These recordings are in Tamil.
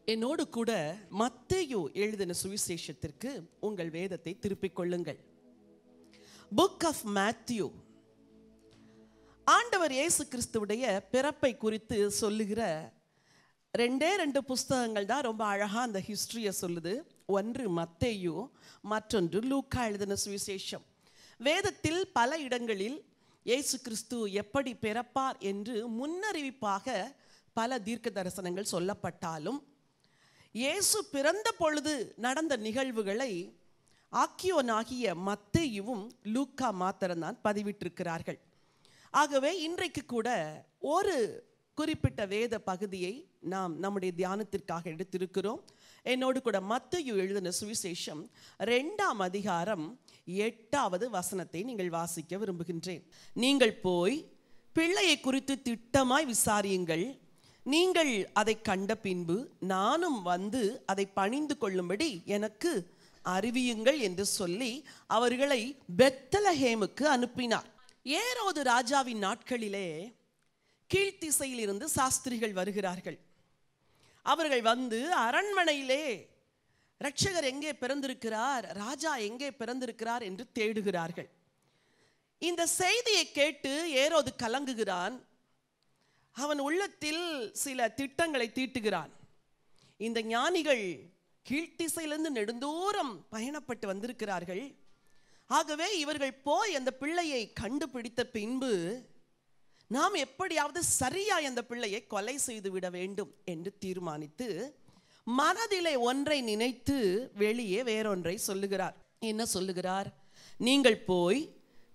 என்னோடு கூட மத்தேயு எழுதின சுவிசேஷத்திற்கு உங்கள் வேதத்தை திருப்பிக் கொள்ளுங்கள். Book of Matthew. ஆண்டவர் இயேசு கிறிஸ்துவுடைய பிறப்பை குறித்து சொல்லுகிற ரெண்டு புஸ்தகங்கள் தான் ரொம்ப அழகா அந்த ஹிஸ்டரியை சொல்லுது. ஒன்று மத்தேயு, மற்றொன்று லூக்கா எழுதின சுவிசேஷம். வேதத்தில் பல இடங்களில் இயேசு கிறிஸ்து எப்படி பிறப்பார் என்று முன்னறிவிப்பாக பல தீர்க்க தரிசனங்கள் சொல்லப்பட்டாலும் இயேசு பிறந்த பொழுது நடந்த நிகழ்வுகளை ஆக்கியோனாகிய மத்தேயுவும் லூக்கா மாத்திரம்தான் பதிவிட்டிருக்கிறார்கள். ஆகவே இன்றைக்கு கூட ஒரு குறிப்பிட்ட வேத பகுதியை நாம் நம்முடைய தியானத்திற்காக எடுத்திருக்கிறோம். என்னோடு கூட மத்தேயு எழுதின சுவிசேஷம் 2ஆம் அதிகாரம் 8வது வசனத்தை நீங்கள் வாசிக்க விரும்புகின்றேன். நீங்கள் போய் பிள்ளையை குறித்து திட்டமாய் விசாரியுங்கள். நீங்கள் அதை கண்ட பின்பு நானும் வந்து அதை பணிந்து கொள்ளும்படி எனக்கு அறிவியுங்கள் என்று சொல்லி அவர்களை பெத்லஹேமுக்கு அனுப்பினார். ஏரோது ராஜாவின் நாட்களிலே கீழ்த்திசையில் இருந்து சாஸ்திரிகள் வருகிறார்கள். அவர்கள் வந்து அரண்மனையிலே இரட்சகர் எங்கே பிறந்திருக்கிறார், ராஜா எங்கே பிறந்திருக்கிறார் என்று தேடுகிறார்கள். இந்த செய்தியை கேட்டு ஏரோது கலங்குகிறான். அவன் உள்ளத்தில் சில திட்டங்களை தீட்டுகிறான். இந்த ஞானிகள் கீழ்த்திசையிலிருந்து நெடுந்தூரம் பயணப்பட்டு வந்திருக்கிறார்கள். ஆகவே இவர்கள் போய் அந்த பிள்ளையை கண்டுபிடித்த பின்பு நாம் எப்படியாவது சரியாய் அந்த பிள்ளையை கொலை செய்து விட வேண்டும் என்று தீர்மானித்து மனதிலே ஒன்றை நினைத்து வெளியே வேறொன்றை சொல்லுகிறார். என்ன சொல்லுகிறார்? நீங்கள் போய்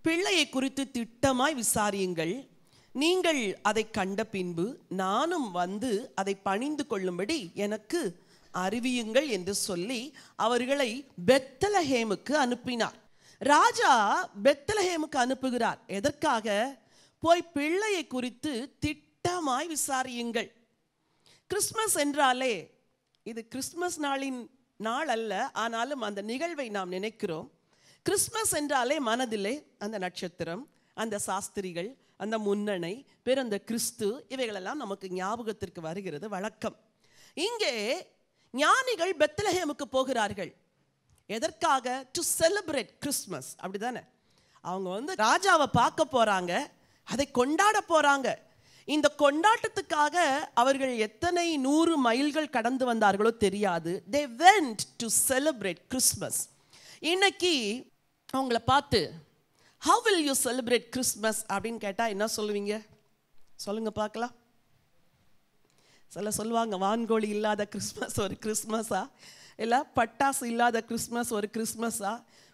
பிள்ளையை குறித்து திட்டமாய் விசாரியுங்கள். நீங்கள் அதை கண்ட பின்பு நானும் வந்து அதை பணிந்து கொள்ளும்படி எனக்கு அறிவியுங்கள் என்று சொல்லி அவர்களை பெத்லஹேமுக்கு அனுப்பினார். ராஜா பெத்லஹேமுக்கு அனுப்புகிறார். எதற்காக? போய் பிள்ளையை குறித்து திட்டமாய் விசாரியுங்கள். கிறிஸ்மஸ் என்றாலே இது கிறிஸ்மஸ் நாளின் நாள் அல்ல, ஆனாலும் அந்த நிகழ்வை நாம் நினைக்கிறோம். கிறிஸ்மஸ் என்றாலே மனதிலே அந்த நட்சத்திரம், அந்த சாஸ்திரிகள், அந்த முன்னணை, பிறந்த கிறிஸ்து, இவைகளெல்லாம் நமக்கு ஞாபகத்திற்கு வருகிறது வழக்கம். இங்கே ஞானிகள் பெத்லஹேமுக்கு போகிறார்கள். எதற்காக? To celebrate Christmas. அப்படிதானே? அவங்க வந்து ராஜாவை பார்க்க போறாங்க, அதை கொண்டாட போறாங்க. இந்த கொண்டாட்டத்துக்காக அவர்கள் எத்தனை 100 மைல்கள் கடந்து வந்தார்களோ தெரியாது. they went to celebrate Christmas. இன்னைக்கு அவங்கள பார்த்து how will you celebrate Christmas அப்படின்னு கேட்டா என்ன சொல்லுவீங்க? சொல்லுங்க பார்க்கலாம். சொல்லுவாங்க, வான்கோழி இல்லாத கிறிஸ்மஸ் ஒரு கிறிஸ்மஸா, இல்லை பட்டாசு இல்லாத கிறிஸ்மஸ் ஒரு கிறிஸ்மஸா,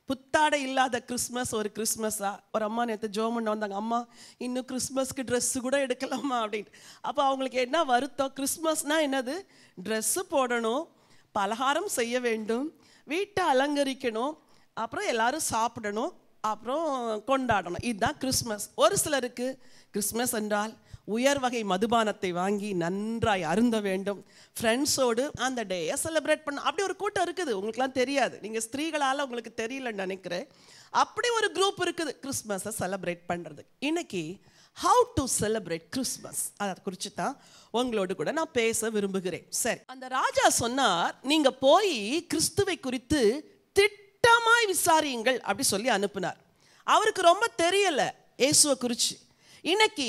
புத்தாடை இல்லாத கிறிஸ்மஸ் ஒரு கிறிஸ்மஸா. ஒரு அம்மா நேற்று ஜோமன் வந்தாங்க, அம்மா இன்னும் கிறிஸ்மஸ்க்கு ட்ரெஸ்ஸு கூட எடுக்கலாமா அப்படின்ட்டு. அப்போ அவங்களுக்கு என்ன வருத்தம்? கிறிஸ்மஸ்னால் என்னது? ட்ரெஸ்ஸு போடணும், பலகாரம் செய்ய வேண்டும், வீட்டை அலங்கரிக்கணும், அப்புறம் எல்லாரும் சாப்பிடணும், அப்புறம் கொண்டாடணும். இதுதான் கிறிஸ்மஸ். ஒரு சிலருக்கு கிறிஸ்மஸ் என்றால் உயர் வகை மதுபானத்தை வாங்கி நன்றாய் அருந்த வேண்டும், ஃப்ரெண்ட்ஸோடு அந்த டேயை செலிப்ரேட் பண்ண. அப்படி ஒரு கூட்டம் இருக்குது, உங்களுக்குலாம் தெரியாது, நீங்கள் ஸ்திரீகளால் உங்களுக்கு தெரியலன்னு நினைக்கிறேன். அப்படி ஒரு குரூப் இருக்குது கிறிஸ்மஸை செலிப்ரேட் பண்ணுறது. இன்னைக்கு ஹவு டு செலிப்ரேட் கிறிஸ்மஸ் அதை குறித்து தான் உங்களோடு கூட நான் பேச விரும்புகிறேன். சரி, அந்த ராஜா சொன்னார், நீங்கள் போய் கிறிஸ்துவை குறித்து திட்டமாய் விசாரியுங்கள் அப்படி சொல்லி அனுப்பினார். அவருக்கு ரொம்ப தெரியல இயேசுவை குறித்து. இன்னைக்கு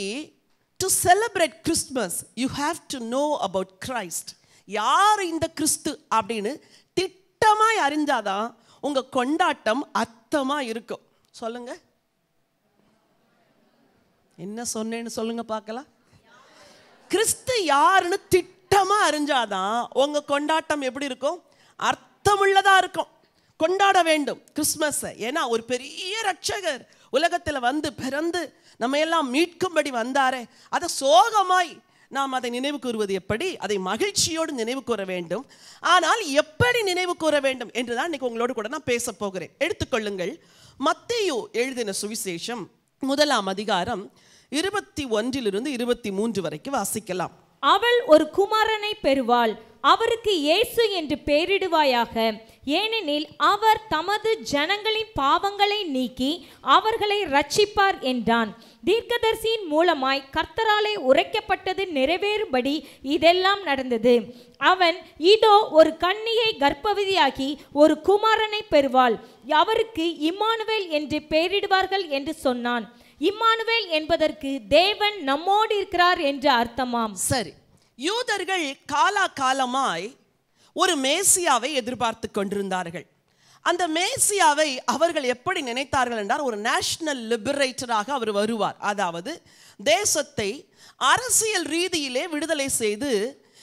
to celebrate Christmas you have to know about Christ. யார் இந்த கிறிஸ்து அப்படின்னு திட்டமாய் அறிஞ்சாதான் உங்க கொண்டாட்டம் அர்த்தமா இருக்கும். சொல்லுங்க, என்ன சொன்னேன்னு சொல்லுங்க பார்க்கலாம். கிறிஸ்து யாருன்னு திட்டமா அறிஞ்சாதான் உங்க கொண்டாட்டம் எப்படி இருக்கும்? அர்த்தமுள்ளதா இருக்கும். கொண்டாட வேண்டும் கிறிஸ்மஸை. ஏன்னா ஒரு பெரிய ரட்சகர் உலகத்தில் வந்து பிறந்து நம்ம எல்லாம் மீட்கும்படி வந்தாரே, அதை சோகமாய் நாம் அதை நினைவு கூறுவது எப்படி? அதை மகிழ்ச்சியோடு நினைவு கூற வேண்டும். ஆனால் எப்படி நினைவு கூற வேண்டும் என்றுதான் இன்னைக்கு உங்களோடு கூட நான் பேச போகிறேன். எடுத்துக்கொள்ளுங்கள், மத்தேயு எழுதின சுவிசேஷம் 1ஆம் அதிகாரம் 21 to 23 வரைக்கும் வாசிக்கலாம். அவள் ஒரு குமாரனை பெறுவாள், அவருக்கு இயேசு என்று பெயரிடுவாயாக. ஏனெனில் அவர் தமது ஜனங்களின் பாவங்களை நீக்கி அவர்களை இரட்சிப்பார் என்றான். தீர்க்கதரிசியின் மூலமாய் கர்த்தராலே உரைக்கப்பட்டது நிறைவேறும்படி இதெல்லாம் நடந்தது. அவன், இதோ ஒரு கன்னிகை கர்ப்பவதியாகி ஒரு குமாரனை பெறுவாள், அவருக்கு இம்மானுவேல் என்று பெயரிடுவார்கள் என்று சொன்னான். இம்மானுவேல் என்பதற்கு தேவன் நம்மோடு இருக்கிறார் என்று அர்த்தமாம். சரி, யூதர்கள் காலாகாலமாய் ஒரு மேசியாவை எதிர்பார்த்து கொண்டிருந்தார்கள். அந்த மேசியாவை அவர்கள் எப்படி நினைத்தார்கள் என்றால், ஒரு நேஷனல் லிபரேட்டராக அவர் வருவார். அதாவது தேசத்தை அரசியல் ரீதியிலே விடுதலை செய்து,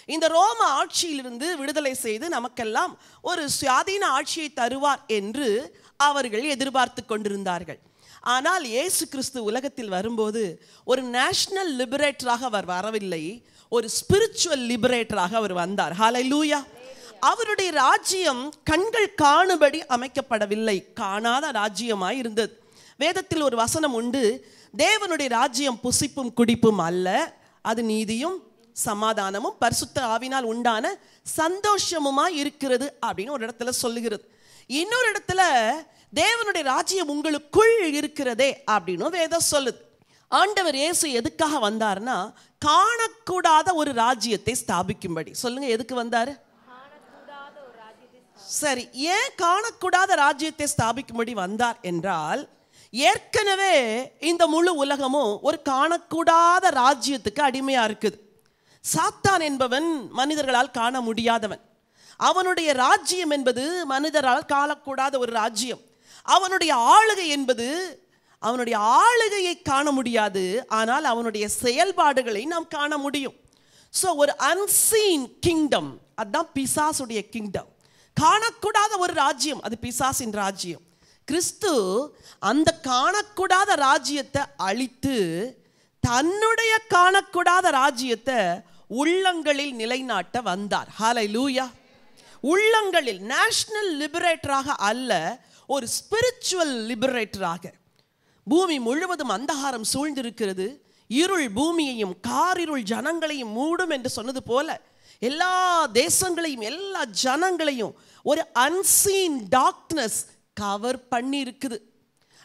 இந்த ரோம ஆட்சியிலிருந்து விடுதலை செய்து நமக்கெல்லாம் ஒரு சுயாதீன ஆட்சியை தருவார் என்று அவர்கள் எதிர்பார்த்து கொண்டிருந்தார்கள். ஆனால் இயேசு கிறிஸ்து உலகத்தில் வரும்போது ஒரு நேஷனல் லிபரேட்டராக அவர் வரவில்லை, ஒரு ஸ்பிரிச்சுவல் லிபரேட்டராக அவர் வந்தார். ஹல்லேலூயா. அவருடைய ராஜ்யம் கண்கள் காணும்படி அமைக்கப்படவில்லை, காணாத ராஜ்யமாய் இருந்தது. வேதத்தில் ஒரு வசனம் உண்டு, தேவனுடைய ராஜ்யம் புசிப்பும் குடிப்பும் அல்ல, அது நீதியும் சமாதானமும் பரிசுத்த ஆவினால் உண்டான சந்தோஷமுமாய் இருக்கிறது அப்படின்னு ஒரு இடத்துல சொல்லுகிறது. இன்னொரு இடத்துல தேவனுடைய ராஜ்யம் உங்களுக்குள் இருக்கிறதே அப்படின்னு வேதம் சொல்லுது. ஆண்டவர் இயேசு எதுக்காக வந்தார்னா, காணக்கூடாத ஒரு ராஜ்யத்தை ஸ்தாபிக்கும்படி. சொல்லுங்க, எதுக்கு வந்தாரு? சரி, ஏன் காணக்கூடாத ராஜ்யத்தை ஸ்தாபிக்கும்படி வந்தார் என்றால், ஏற்கனவே இந்த முழு உலகமும் ஒரு காணக்கூடாத ராஜ்யத்துக்கு அடிமையா இருக்குது. சாத்தான் என்பவன் மனிதர்களால் காண முடியாதவன். அவனுடைய ராஜ்யம் என்பது மனிதரால் காணக்கூடாத ஒரு ராஜ்யம். அவனுடைய ஆளுகை என்பது, அவனுடைய ஆளுகையை காண முடியாது, ஆனால் அவனுடைய செயல்பாடுகளை நாம் காண முடியும். ஸோ ஒரு அன்சீன் கிங்டம், அதுதான் பிசாசுடைய கிங்டம். காணக்கூடாத ஒரு ராஜ்யம், அது பிசாசின் ராஜ்யம். கிறிஸ்து அந்த காணக்கூடாத ராஜ்யத்தை அழித்து தன்னுடைய காணக்கூடாத ராஜ்யத்தை உள்ளங்களில் நிலைநாட்ட வந்தார். ஹல்லேலூயா. உள்ளங்களில் நேஷனல் லிபரேட்டராக அல்ல, ஒரு ஸ்பிரிச்சுவல் லிபரேட்டராக. பூமி முழுவதும் அந்தகாரம் சூழ்ந்திருக்கிறது, இருள் பூமியையும் காரிருள் ஜனங்களையும் மூடும் என்று சொன்னது போல எல்லா தேசங்களையும் எல்லா ஜனங்களையும் ஒரு அன்சீன் டார்க்னஸ் கவர் பண்ணி இருக்குது.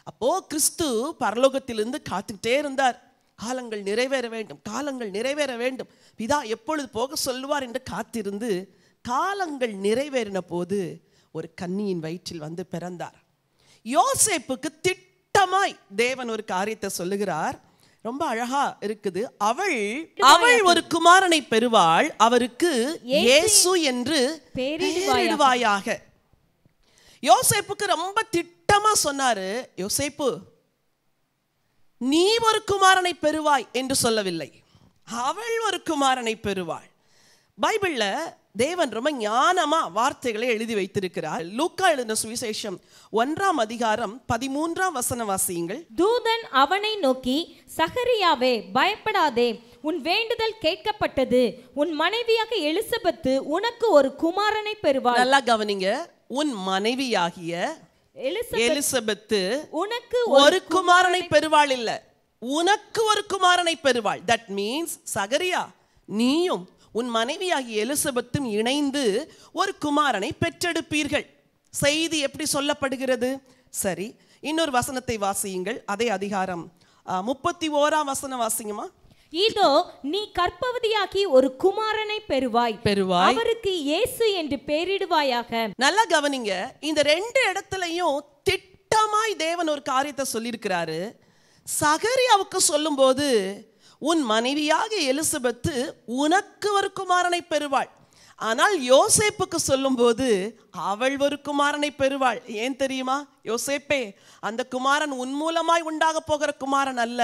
அப்போ கிறிஸ்து பரலோகத்திலிருந்து காத்துக்கிட்டே இருந்தார். காலங்கள் நிறைவேற வேண்டும், காலங்கள் நிறைவேற வேண்டும், பிதா எப்பொழுது போக சொல்லுவார் என்று காத்திருந்து காலங்கள் நிறைவேறின போது ஒரு கன்னியின் வயிற்றில் வந்து பிறந்தார். யோசேப்புக்கு திட்டமாய் தேவன் ஒரு காரியத்தை சொல்லுகிறார், ரொம்ப அழகா இருக்குது. அவள் ஒரு குமாரனை பெறுவாள், அவருக்கு இயேசு என்று பெயரிடுவாயாக. யோசேப்புக்கு ரொம்ப திட்டமா சொன்னாரு. யோசேப்பு, நீ ஒரு குமாரனை பெறுவாய் என்று சொல்லவில்லை, அவள் ஒரு குமாரனை பெறுவாள். பைபிள்ல தேவன் ரொம்ப ஞானமா வார்த்தைகளை எழுதி வைத்திருக்கிறார். லூக்கா எழுதின சுவிசேஷம் 1ஆம் அதிகாரம் 13ஆம் வசனம் வாசியுங்கள். தூதன் அவனை நோக்கி, சகரியாவே பயப்படாதே, உன் வேண்டுதல் கேட்கப்பட்டது, உன் மனைவியாக எலிசபெத்து உனக்கு ஒரு குமாரனை பெறுவாள். நல்லா கவனிங்க, உன் மனைவியாகிய எலிசபெத்து உனக்கு ஒரு குமாரனை பெறுவாள் இல்ல, உனக்கு ஒரு குமாரனை பெறுவாள். தட் மீன்ஸ் சகரியா, நீயும் உன் மனைவியாகிய எலிசபெத்தும் இணைந்து ஒரு குமாரனை பெற்றெடுப்பீர்கள். செய்தி எப்படி சொல்லப்படுகிறது? சரி, இன்னொரு வசனத்தை வாசியுங்கள். அதே அதிகாரம் 31ஆம் வசனம் வாசிங்கம்மா. இதோ நீ கர்ப்பவதியாகி ஒரு குமாரனை பெறுவாய், அவருக்கு இயேசு என்று பெயரிடுவாயாக. நல்லா கவனிங்க, இந்த ரெண்டு இடத்துலயும் திட்டமாய் தேவன் ஒரு காரியத்தை சொல்லியிருக்கிறாரு. சகரியாவுக்கு சொல்லும் போது, உன் மனைவியாக எலிசபெத்து உனக்கு ஒரு குமாரனை பெறுவாள். ஆனால் யோசேப்புக்கு சொல்லும் போது அவள் ஒரு குமாரனை பெறுவாள். ஏன் தெரியுமா? யோசேப்பே, அந்த குமாரன் உன் மூலமாய் உண்டாக போகிற குமாரன் அல்ல,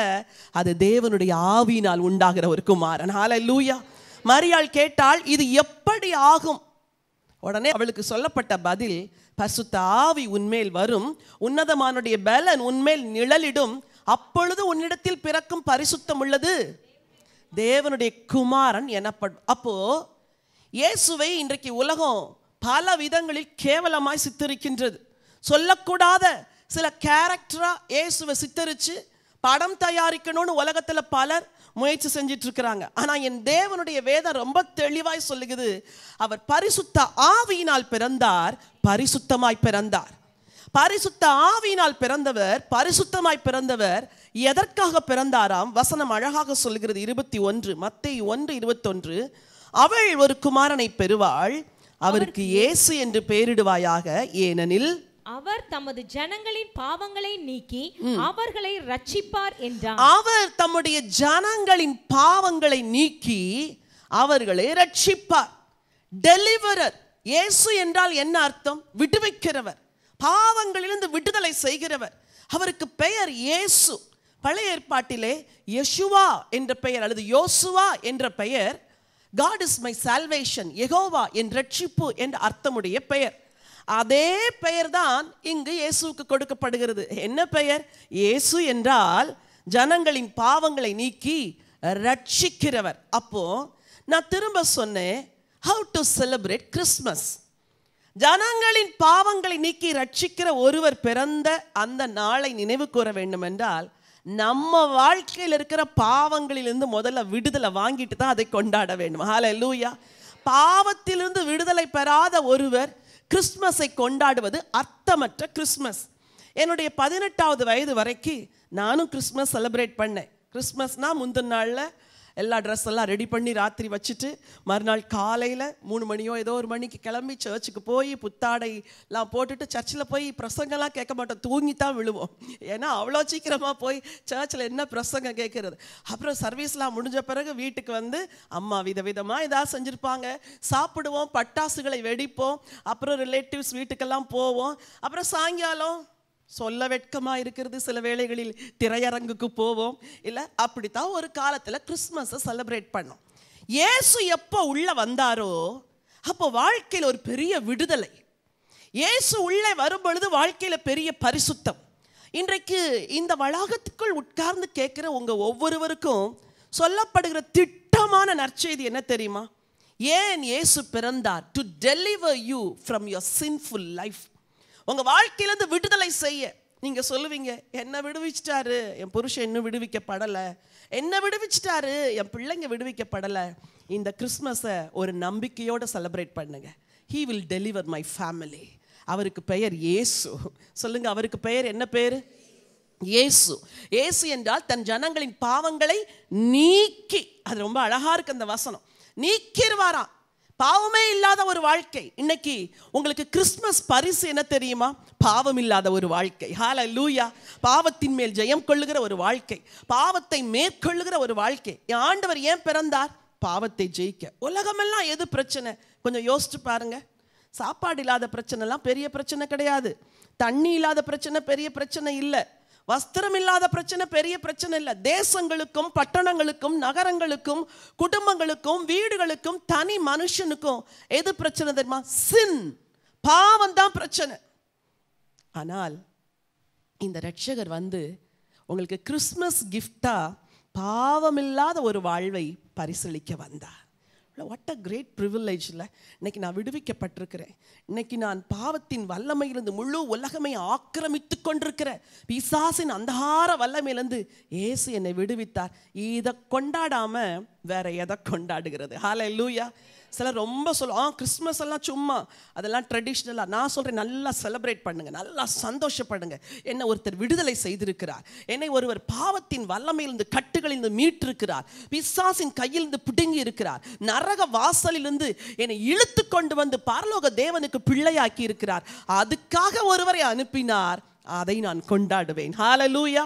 அது தேவனுடைய ஆவியினால் உண்டாகிற ஒரு குமாரன். ஹல்லேலூயா. மரியாள் கேட்டாள், இது எப்படி ஆகும்? உடனே அவளுக்கு சொல்லப்பட்ட பதில், பரிசுத்த ஆவி உன்மேல் வரும், உன்னதமானுடைய பலன் உன்மேல் நிழலிடும், அப்பொழுது உன்னிடத்தில் பிறக்கும் பரிசுத்தம் உள்ளது தேவனுடைய குமாரன் எனப்படும். அப்போ இயேசுவை இன்றைக்கு உலகம் பல விதங்களில் கேவலமாய் சித்தரிக்கின்றது. சொல்லக்கூடாத சில கேரக்டரா இயேசுவை சித்தரிச்சு படம் தயாரிக்கணும்னு உலகத்துல பலர் முயற்சி செஞ்சிட்டு இருக்கிறாங்க. ஆனா என் தேவனுடைய வேதம் ரொம்ப தெளிவாய் சொல்லுகிறது, அவர் பரிசுத்த ஆவியினால் பிறந்தார், பரிசுத்தமாய் பிறந்தார். பரிசுத்த ஆவியினால் பிறந்தவர், பரிசுத்தமாய் பிறந்தவர். எதற்காக பிறந்தாராம்? வசனம் அழகாக சொல்லுகிறது. 21 மத்தேயு 1:21, அவள் ஒரு குமாரனை பெறுவாள், அவருக்கு இயேசு என்று பெயரிடுவாயாக, ஏனெனில் அவர் தமது ஜனங்களின் பாவங்களை நீக்கி அவர்களை ரட்சிப்பார் என்றார். அவர் தம்முடைய ஜனங்களின் பாவங்களை நீக்கி அவர்களை ரட்சிப்பார். டெலிவரர். இயேசு என்றால் என்ன அர்த்தம்? விடுவிக்கிறவர், பாவங்களிலிருந்து விடுதலை செய்கிறவர். அவருக்கு பெயர் இயேசு. பழைய ஏற்பாட்டிலே யெஷுவா என்ற பெயர் அல்லது யோசுவா என்ற பெயர் God is my salvation, Jehovah என் ரட்சிப்பு என்ற அர்த்தமுடைய பெயர். அதே பெயர் தான் இங்கு இயேசுவுக்கு கொடுக்கப்படுகிறது. என்ன பெயர்? இயேசு என்றால் ஜனங்களின் பாவங்களை நீக்கி ரட்சிக்கிறவர். அப்போ நான் திரும்ப சொன்னேன், how to celebrate Christmas. ஜனங்களின் பாவங்களை நீக்கி ரட்சிக்கிற ஒருவர் பிறந்த அந்த நாளை நினைவு கூற வேண்டும் என்றால் நம்ம வாழ்க்கையில் இருக்கிற பாவங்களிலிருந்து முதல்ல விடுதலை வாங்கிட்டு தான் அதை கொண்டாட வேண்டும். ஹல்லேலூயா. பாவத்திலிருந்து விடுதலை பெறாத ஒருவர் கிறிஸ்மஸை கொண்டாடுவது அர்த்தமற்ற கிறிஸ்மஸ். என்னுடைய 18வது வயது வரைக்கும் நானும் கிறிஸ்மஸ் செலிப்ரேட் பண்ணேன். கிறிஸ்மஸ்னா முந்தின நாளில் எல்லா ட்ரெஸ் எல்லாம் ரெடி பண்ணி ராத்திரி வச்சுட்டு மறுநாள் காலையில் 3 மணியோ ஏதோ ஒரு மணிக்கு கிளம்பி சர்ச்சுக்கு போய் புத்தாடைலாம் போட்டுட்டு சர்ச்சில் போய் பிரசங்கெல்லாம் கேட்க மாட்டோம், தூங்கித்தான் விழுவோம். ஏன்னா அவ்வளோ சீக்கிரமாக போய் சர்ச்சில் என்ன பிரசங்கம் கேட்குறது. அப்புறம் சர்வீஸ்லாம் முடிஞ்ச பிறகு வீட்டுக்கு வந்து அம்மா விதவிதமாக ஏதாவது செஞ்சுருப்பாங்க, சாப்பிடுவோம், பட்டாசுகளை வெடிப்போம், அப்புறம் ரிலேட்டிவ்ஸ் வீட்டுக்கெல்லாம் போவோம். அப்புறம் சாயங்காலம் சொல்ல வெட்கமாக இருக்கிறது, சில வேளைகளில் திரையரங்குக்கு போவோம். இல்லை, அப்படித்தான் ஒரு காலத்தில் கிறிஸ்மஸை செலிப்ரேட் பண்ணோம். இயேசு எப்போ உள்ள வந்தாரோ அப்போ வாழ்க்கையில் ஒரு பெரிய விடுதலை. இயேசு உள்ளே வரும் பொழுது வாழ்க்கையில் பெரிய பரிசுத்தம். இன்றைக்கு இந்த வளாகத்துக்குள் உட்கார்ந்து கேட்குற உங்கள் ஒவ்வொருவருக்கும் சொல்லப்படுகிற திட்டமான நற்செய்தி என்ன தெரியுமா? ஏன் இயேசு பிறந்தார்? To deliver you from your sinful life. உங்கள் வாழ்க்கையிலேருந்து விடுதலை செய்ய. நீங்கள் சொல்லுவீங்க, என்ன விடுவிச்சிட்டாரு, என் புருஷன் இன்னும் விடுவிக்கப்படலை, என்ன விடுவிச்சிட்டாரு, என் பிள்ளைங்க விடுவிக்கப்படலை. இந்த கிறிஸ்மஸை ஒரு நம்பிக்கையோடு செலிப்ரேட் பண்ணுங்க. He will deliver my family. அவருக்கு பெயர் இயேசு. சொல்லுங்க, அவருக்கு பெயர் என்ன பெயர்? இயேசு. இயேசு என்றால் தன் ஜனங்களின் பாவங்களை நீக்கி, அது ரொம்ப அழகா இருக்கு அந்த வசனம், நீக்கிடுவாராம். பாவமே இல்லாத ஒரு வாழ்க்கை. இன்னைக்கு உங்களுக்கு கிறிஸ்மஸ் பரிசு என்ன தெரியுமா? பாவம் இல்லாத ஒரு வாழ்க்கை. ஹல்லேலூயா. பாவத்தின் மேல் ஜெயம் கொள்ளுகிற ஒரு வாழ்க்கை, பாவத்தை மேற்கொள்ளுகிற ஒரு வாழ்க்கை. ஆண்டவர் ஏன் பிறந்தார்? பாவத்தை ஜெயிக்க. உலகமெல்லாம் எது பிரச்சனை? கொஞ்சம் யோசிச்சு பாருங்க. சாப்பாடு இல்லாத பிரச்சனைலாம் பெரிய பிரச்சனை கிடையாது, தண்ணி இல்லாத பிரச்சனை பெரிய பிரச்சனை இல்லை, வஸ்திரம் இல்லாத பிரச்சனை பெரிய பிரச்சனை இல்லை. தேசங்களுக்கும் பட்டணங்களுக்கும் நகரங்களுக்கும் குடும்பங்களுக்கும் வீடுகளுக்கும் தனி மனுஷனுக்கும் எது பிரச்சனை தெரியுமா? சின், பாவம் தான் பிரச்சனை. ஆனால் இந்த ரட்சகர் வந்து உங்களுக்கு கிறிஸ்மஸ் கிஃப்டா பாவமில்லாத ஒரு வாழ்வை பரிசளிக்க வந்தார். வாட் அ கிரேட் ப்ரிவிலேஜ் இல்லை? இன்னைக்கு நான் விடுவிக்கப்பட்டிருக்கிறேன். இன்னைக்கு நான் பாவத்தின் வல்லமையிலிருந்து முழு உலகமே ஆக்கிரமித்து கொண்டிருக்கிற பிசாசின் அந்தகார வல்லமையிலிருந்து இயேசு என்னை விடுவித்தார். இதை கொண்டாடாம வேற எதை கொண்டாடுகிறது? ஹல்லேலூயா. சிலர் ரொம்ப சொல்லுவோம், கிறிஸ்மஸ் எல்லாம் சும்மா, அதெல்லாம் ட்ரெடிஷ்னலாக. நான் சொல்கிறேன், நல்லா செலிப்ரேட் பண்ணுங்க, நல்லா சந்தோஷப்படுங்க. என்னை ஒருத்தர் விடுதலை செய்திருக்கிறார், என்னை ஒருவர் பாவத்தின் வல்லமையிலிருந்து கட்டுகளிலிருந்து மீட்டிருக்கிறார், பிசாசின் கையிலிருந்து பிடுங்கி இருக்கிறார், நரக வாசலிலிருந்து என்னை இழுத்து கொண்டு வந்து பரலோக தேவனுக்கு பிள்ளையாக்கி இருக்கிறார். அதுக்காக ஒருவரை அனுப்பினார், அதை நான் கொண்டாடுவேன். ஹல்லேலூயா.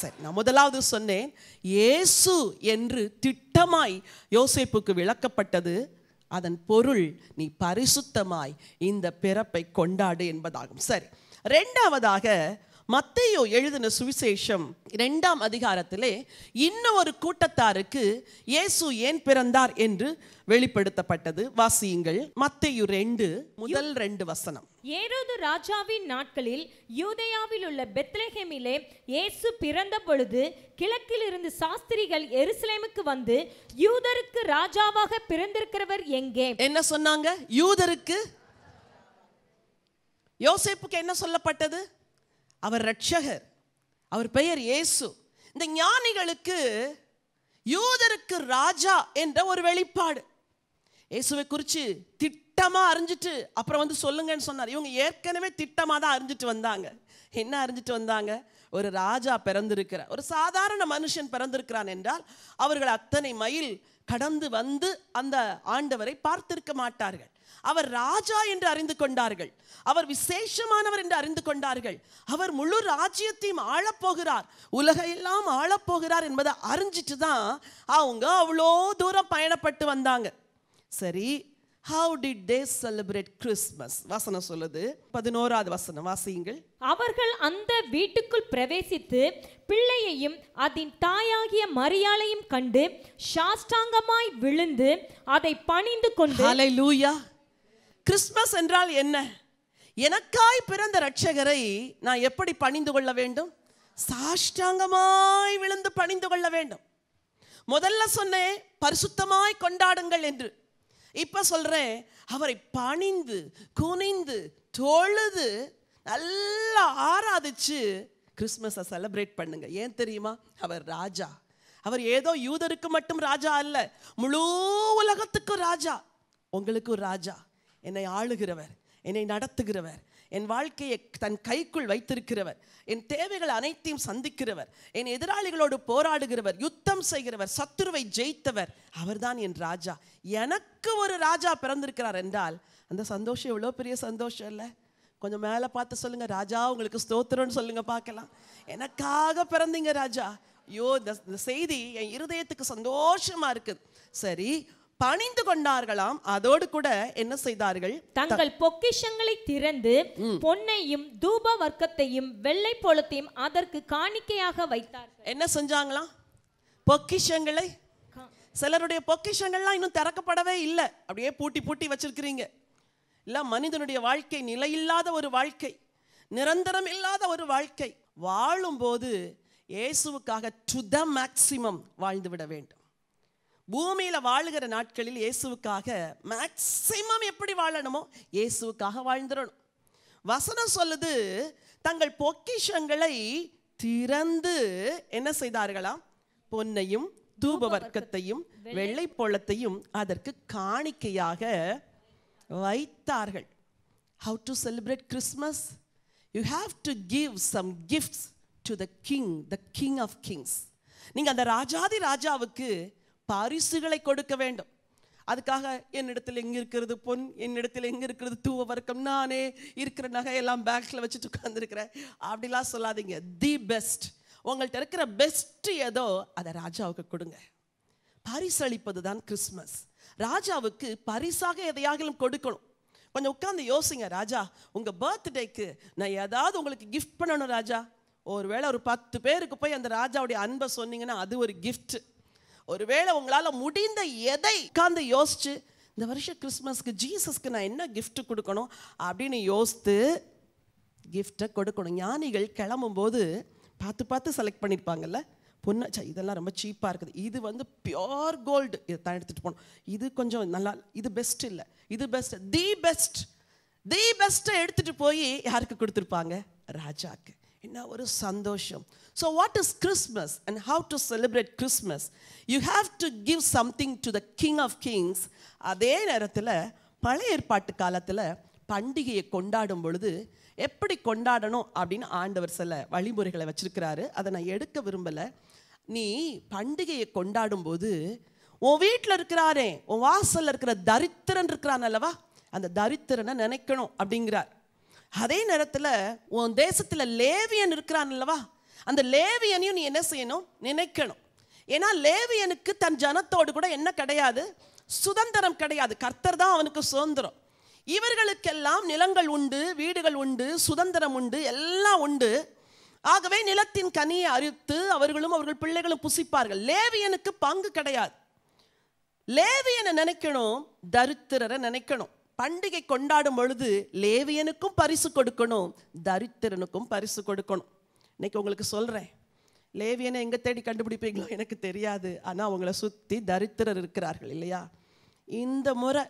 சரி, நான் முதலாவது சொன்னேன், இயேசு என்று திட்டமாய் யோசேப்புக்கு விளக்கப்பட்டது. அதன் பொருள், நீ பரிசுத்தமாய் இந்த பிறப்பை கொண்டாடு என்பதாகும். சரி, இரண்டாவதாக மத்தேயு எழுதின சுவிசேஷம் 2ஆம் அதிகாரத்திலே இன்னும் ஒரு கூட்டத்தாருக்கு இயேசு ஏன் பிறந்தார் என்று வெளிப்படுத்தப்பட்டது. வாசியுங்கள். மத்தேயு 2 முதல் 2 வசனம். ஏரோது ராஜாவின் நாட்களில் யூதேயாவில் உள்ள பெத்லெகேமிலே இயேசு பிறந்த பொழுது கிழக்கில் இருந்து சாஸ்திரிகள் எருசலேமுக்கு வந்து, யூதருக்கு ராஜாவாக பிறந்திருக்கிறவர் எங்கே? என்ன சொன்னாங்க? யூதருக்கு. யோசேப்புக்கு என்ன சொல்லப்பட்டது? அவர் ரட்சகர், அவர் பெயர் இயேசு. இந்த ஞானிகளுக்கு யூதருக்கு ராஜா என்ற ஒரு வெளிப்பாடு. இயேசுவை குறித்து திட்டமா அறிஞ்சிட்டு அப்புறம் வந்து சொல்லுங்கன்னு சொன்னார். இவங்க ஏற்கனவே திட்டமா தான் அறிஞ்சிட்டு வந்தாங்க. என்ன அறிஞ்சிட்டு வந்தாங்க? ஒரு ராஜா பிறந்திருக்கிறார், ஒரு சாதாரண மனுஷன் பிறந்திருக்கிறான் என்றால் அவர்கள் அத்தனை மைல் கடந்து வந்து அந்த ஆண்டவரை பார்த்திருக்க மாட்டார்கள். அவர் ராஜா என்று அறிந்து கொண்டார்கள், அவர் விசேஷமானவர் என்று அறிந்து கொண்டார்கள், அவர் முழு ராஜ்யத்தையும் ஆளப்போகிறார், உலகையெல்லாம் ஆளப்போகிறார் என்பதை அறிஞ்சிட்டு தான் அவங்க அவ்வளோ தூரம் பயணப்பட்டு வந்தாங்க. சரி, how did they celebrate Christmas? வசனம் சொல்லுது, 11வது வசனம் வாசியுங்கள். அவர்கள் அந்த வீட்டுக்குள் பிரவேசித்து பிள்ளையையும் அதன் தாயாகிய மரியாளையும் கண்டு சாஷ்டாங்கமாய் விழுந்து அதை பணிந்து கொண்டு. ஹல்லேலூயா. கிறிஸ்மஸ் என்றால் என்ன? எனக்காய் பிறந்த இரட்சகரை நான் எப்படி பணிந்து கொள்ள வேண்டும்? சாஷ்டாங்கமாய் விழுந்து பணிந்து கொள்ள வேண்டும். முதல்ல சொன்னேன் பரிசுத்தமாய் கொண்டாடுங்கள் என்று. இப்ப சொல்றேன், அவரை பணிந்து குனிந்து தொழுது நல்லா ஆராதிச்சு கிறிஸ்மஸை செலிப்ரேட் பண்ணுங்க. ஏன் தெரியுமா? அவர் ராஜா. அவர் ஏதோ யூதருக்கு மட்டும் ராஜா அல்ல, முழு உலகத்துக்கும் ராஜா. உங்களுக்கு ராஜா, என்னை ஆளுகிறவர், என்னை நடத்துகிறவர், என் வாழ்க்கையை தன் கைக்குள் வைத்திருக்கிறவர், என் தேவைகள் அனைத்தையும் சந்திக்கிறவர், என் எதிராளிகளோடு போராடுகிறவர், யுத்தம் செய்கிறவர், சத்துருவை ஜெயித்தவர், அவர்தான் என் ராஜா. எனக்கு ஒரு ராஜா பிறந்திருக்கிறார் என்றால் அந்த சந்தோஷம் எவ்வளோ பெரிய சந்தோஷம் இல்லை? கொஞ்சம் மேலே பார்த்து சொல்லுங்க, ராஜா உங்களுக்கு ஸ்தோத்திரம்னு சொல்லுங்க பார்க்கலாம். எனக்காக பிறந்தீங்க ராஜா. ஐயோ, இந்த செய்தி என் இருதயத்துக்கு சந்தோஷமா இருக்குது. சரி, பணிந்து கொண்டார்களாம். அதோடு கூட என்ன செய்தார்கள்? தங்கள் பொக்கிஷங்களை திறந்து பொன்னையும் தூப வர்க்கத்தையும் வெள்ளை போலத்தையும் அதற்கு காணிக்கையாக வைத்தார்கள். என்ன செஞ்சாங்களாம்? பொக்கிஷங்களை. சிலருடைய பொக்கிஷங்கள்லாம் இன்னும் திறக்கப்படவே இல்லை, அப்படியே பூட்டி பூட்டி வச்சிருக்கிறீங்க. இல்ல, மனிதனுடைய வாழ்க்கை நிலையில்லாத ஒரு வாழ்க்கை, நிரந்தரம் இல்லாத ஒரு வாழ்க்கை. வாழும்போது இயேசுவுக்காக டு த மேக்சிமம் வாழ்ந்து விட வேண்டும். பூமியில வாழுகிற நாட்களில் இயேசுவுக்காக மேக்சிமம் எப்படி வாழணுமோ இயேசுவுக்காக வாழ்ந்துடணும். வசனம் சொல்லுது, தங்கள் பொக்கிஷங்களை திறந்து என்ன செய்தார்களாம்? பொன்னையும் தூப வர்க்கத்தையும் வெள்ளை போலத்தையும் அதற்கு காணிக்கையாக வைத்தார்கள். How to celebrate Christmas? You have to give some gifts to the king of kings. நீங்க அந்த ராஜாதி ராஜாவுக்கு பரிசுகளை கொடுக்க வேண்டும். அதுக்காக என்னிடத்தில் எங்க இருக்கிறது பொன், என்னிடத்தில் எங்க இருக்கிறது தூவ வர்க்கம், நானே இருக்கிற நகையெல்லாம் பேக்ல வச்சுட்டு உட்கார்ந்துருக்கிறேன் அப்படிலாம் சொல்லாதீங்க. தி பெஸ்ட், உங்கள்கிட்ட இருக்கிற பெஸ்ட் ஏதோ அதை ராஜாவுக்கு கொடுங்க. பரிசளிப்பது தான் கிறிஸ்மஸ். ராஜாவுக்கு பரிசாக எதையாகிலும் கொடுக்கணும். கொஞ்சம் உட்கார்ந்து யோசிங்க. ராஜா, உங்க பர்த்டேக்கு நான் ஏதாவது உங்களுக்கு கிஃப்ட் பண்ணணும் ராஜா. ஒருவேளை ஒரு 10 பேருக்கு போய் அந்த ராஜாவுடைய அன்பை சொன்னீங்கன்னா அது ஒரு கிஃப்ட். ஒருவேளை உங்களால் முடிந்த எதை உட்கார்ந்து யோசிச்சு இந்த வருஷம் கிறிஸ்மஸ்க்கு ஜீசஸ்க்கு நான் என்ன கிஃப்ட் கொடுக்கணும் அப்படின்னு யோசித்து கிஃப்டை கொடுக்கணும். ஞானிகள் கிளம்பும் போது பார்த்து பார்த்து செலக்ட் பண்ணியிருப்பாங்கல்ல. பொண்ணு, இதெல்லாம் ரொம்ப சீப்பாக இருக்குது, இது வந்து பியோர் கோல்டு, இதை தான் எடுத்துகிட்டு போகணும், இது கொஞ்சம் நல்லா, இது பெஸ்ட் இல்லை, இது பெஸ்ட், தி பெஸ்ட்டை எடுத்துகிட்டு போய் யாருக்கு கொடுத்துருப்பாங்க? ராஜாக்கு. என்ன ஒரு சந்தோஷம். So what is Christmas and how to celebrate Christmas? You have to give something to the King of Kings. அதே நேரத்தில் பழைய ஏற்பாட்டு காலத்தில் பண்டிகையை கொண்டாடும் பொழுது எப்படி கொண்டாடணும் அப்படின்னு ஆண்டவர் சில வழிமுறைகளை வச்சிருக்கிறாரு. அதை நான் எடுக்க விரும்பலை. நீ பண்டிகையை கொண்டாடும் போது உன் வீட்டில் இருக்கிறாரே, உன் வாசல்ல இருக்கிற தரித்திரன் இருக்கிறான் அல்லவா, அந்த தரித்திரனை நினைக்கணும் அப்படிங்கிறார். அதே நேரத்தில் உன் தேசத்தில் லேவியன் இருக்கிறான் அல்லவா, அந்த லேவியனையும் நீ என்ன செய்யணும்? நினைக்கணும். ஏன்னா லேவியனுக்கு தன் ஜனத்தோடு கூட என்ன கிடையாது? சுதந்திரம் கிடையாது. கர்த்தர் தான் அவனுக்கு சுதந்திரம். இவர்களுக்கெல்லாம் நிலங்கள் உண்டு, வீடுகள் உண்டு, சுதந்திரம் உண்டு, எல்லாம் உண்டு. ஆகவே நிலத்தின் கனியை அறுத்து அவர்களும் அவர்கள் பிள்ளைகளும் புசிப்பார்கள். லேவியனுக்கு பங்கு கிடையாது. லேவியனை நினைக்கணும், தரித்திரரை நினைக்கணும். பண்டிகை கொண்டாடும் பொழுது லேவியனுக்கும் பரிசு கொடுக்கணும், தரித்திரனுக்கும் பரிசு கொடுக்கணும். இன்னைக்கு உங்களுக்கு சொல்றேன், லேவியனை எங்க தேடி கண்டுபிடிப்பீங்களோ எனக்கு தெரியாது, ஆனால் அவங்கள சுற்றி தரித்திரர் இருக்கிறார்கள் இல்லையா? இந்த முறை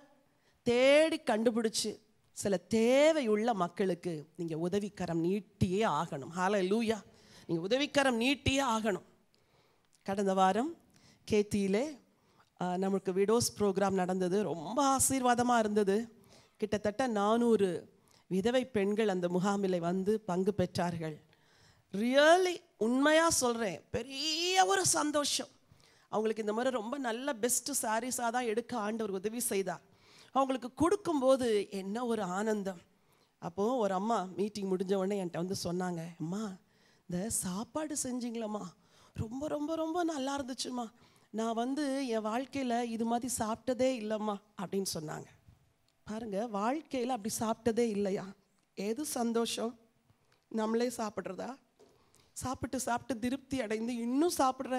தேடி கண்டுபிடிச்சு சில தேவையுள்ள மக்களுக்கு நீங்கள் உதவிக்கரம் நீட்டியே ஆகணும். ஹல்லேலூயா, நீங்கள் உதவிக்கரம் நீட்டியே ஆகணும். கடந்த வாரம் கேத்தியிலே நமக்கு விடோஸ் ப்ரோக்ராம் நடந்தது. ரொம்ப ஆசீர்வாதமாக இருந்தது. கிட்டத்தட்ட 400 விதவை பெண்கள் அந்த முகாமில் வந்து பங்கு பெற்றார்கள். ரியலி உண்மையாக சொல்கிறேன், பெரிய ஒரு சந்தோஷம். அவங்களுக்கு இந்த மாதிரி ரொம்ப நல்ல பெஸ்ட்டு சாரீஸாக தான் எடுக்க ஆண்டவர் உதவி செய்தார். அவங்களுக்கு கொடுக்கும்போது என்ன ஒரு ஆனந்தம். அப்போது ஒரு அம்மா மீட்டிங் முடிஞ்ச உடனே என்கிட்ட வந்து சொன்னாங்க, அம்மா இந்த சாப்பாடு செஞ்சிங்களம்மா ரொம்ப ரொம்ப ரொம்ப நல்லா இருந்துச்சுமா, நான் வந்து என் வாழ்க்கையில் இது மாதிரி சாப்பிட்டதே இல்லைம்மா அப்படின்னு சொன்னாங்க. பாருங்கள், வாழ்க்கையில் அப்படி சாப்பிட்டதே இல்லையா? எது சந்தோஷம்? நம்மளே சாப்பிட்றதா? சாப்பிட்டு திருப்தி அடைந்து இன்னும் சாப்பிட்ற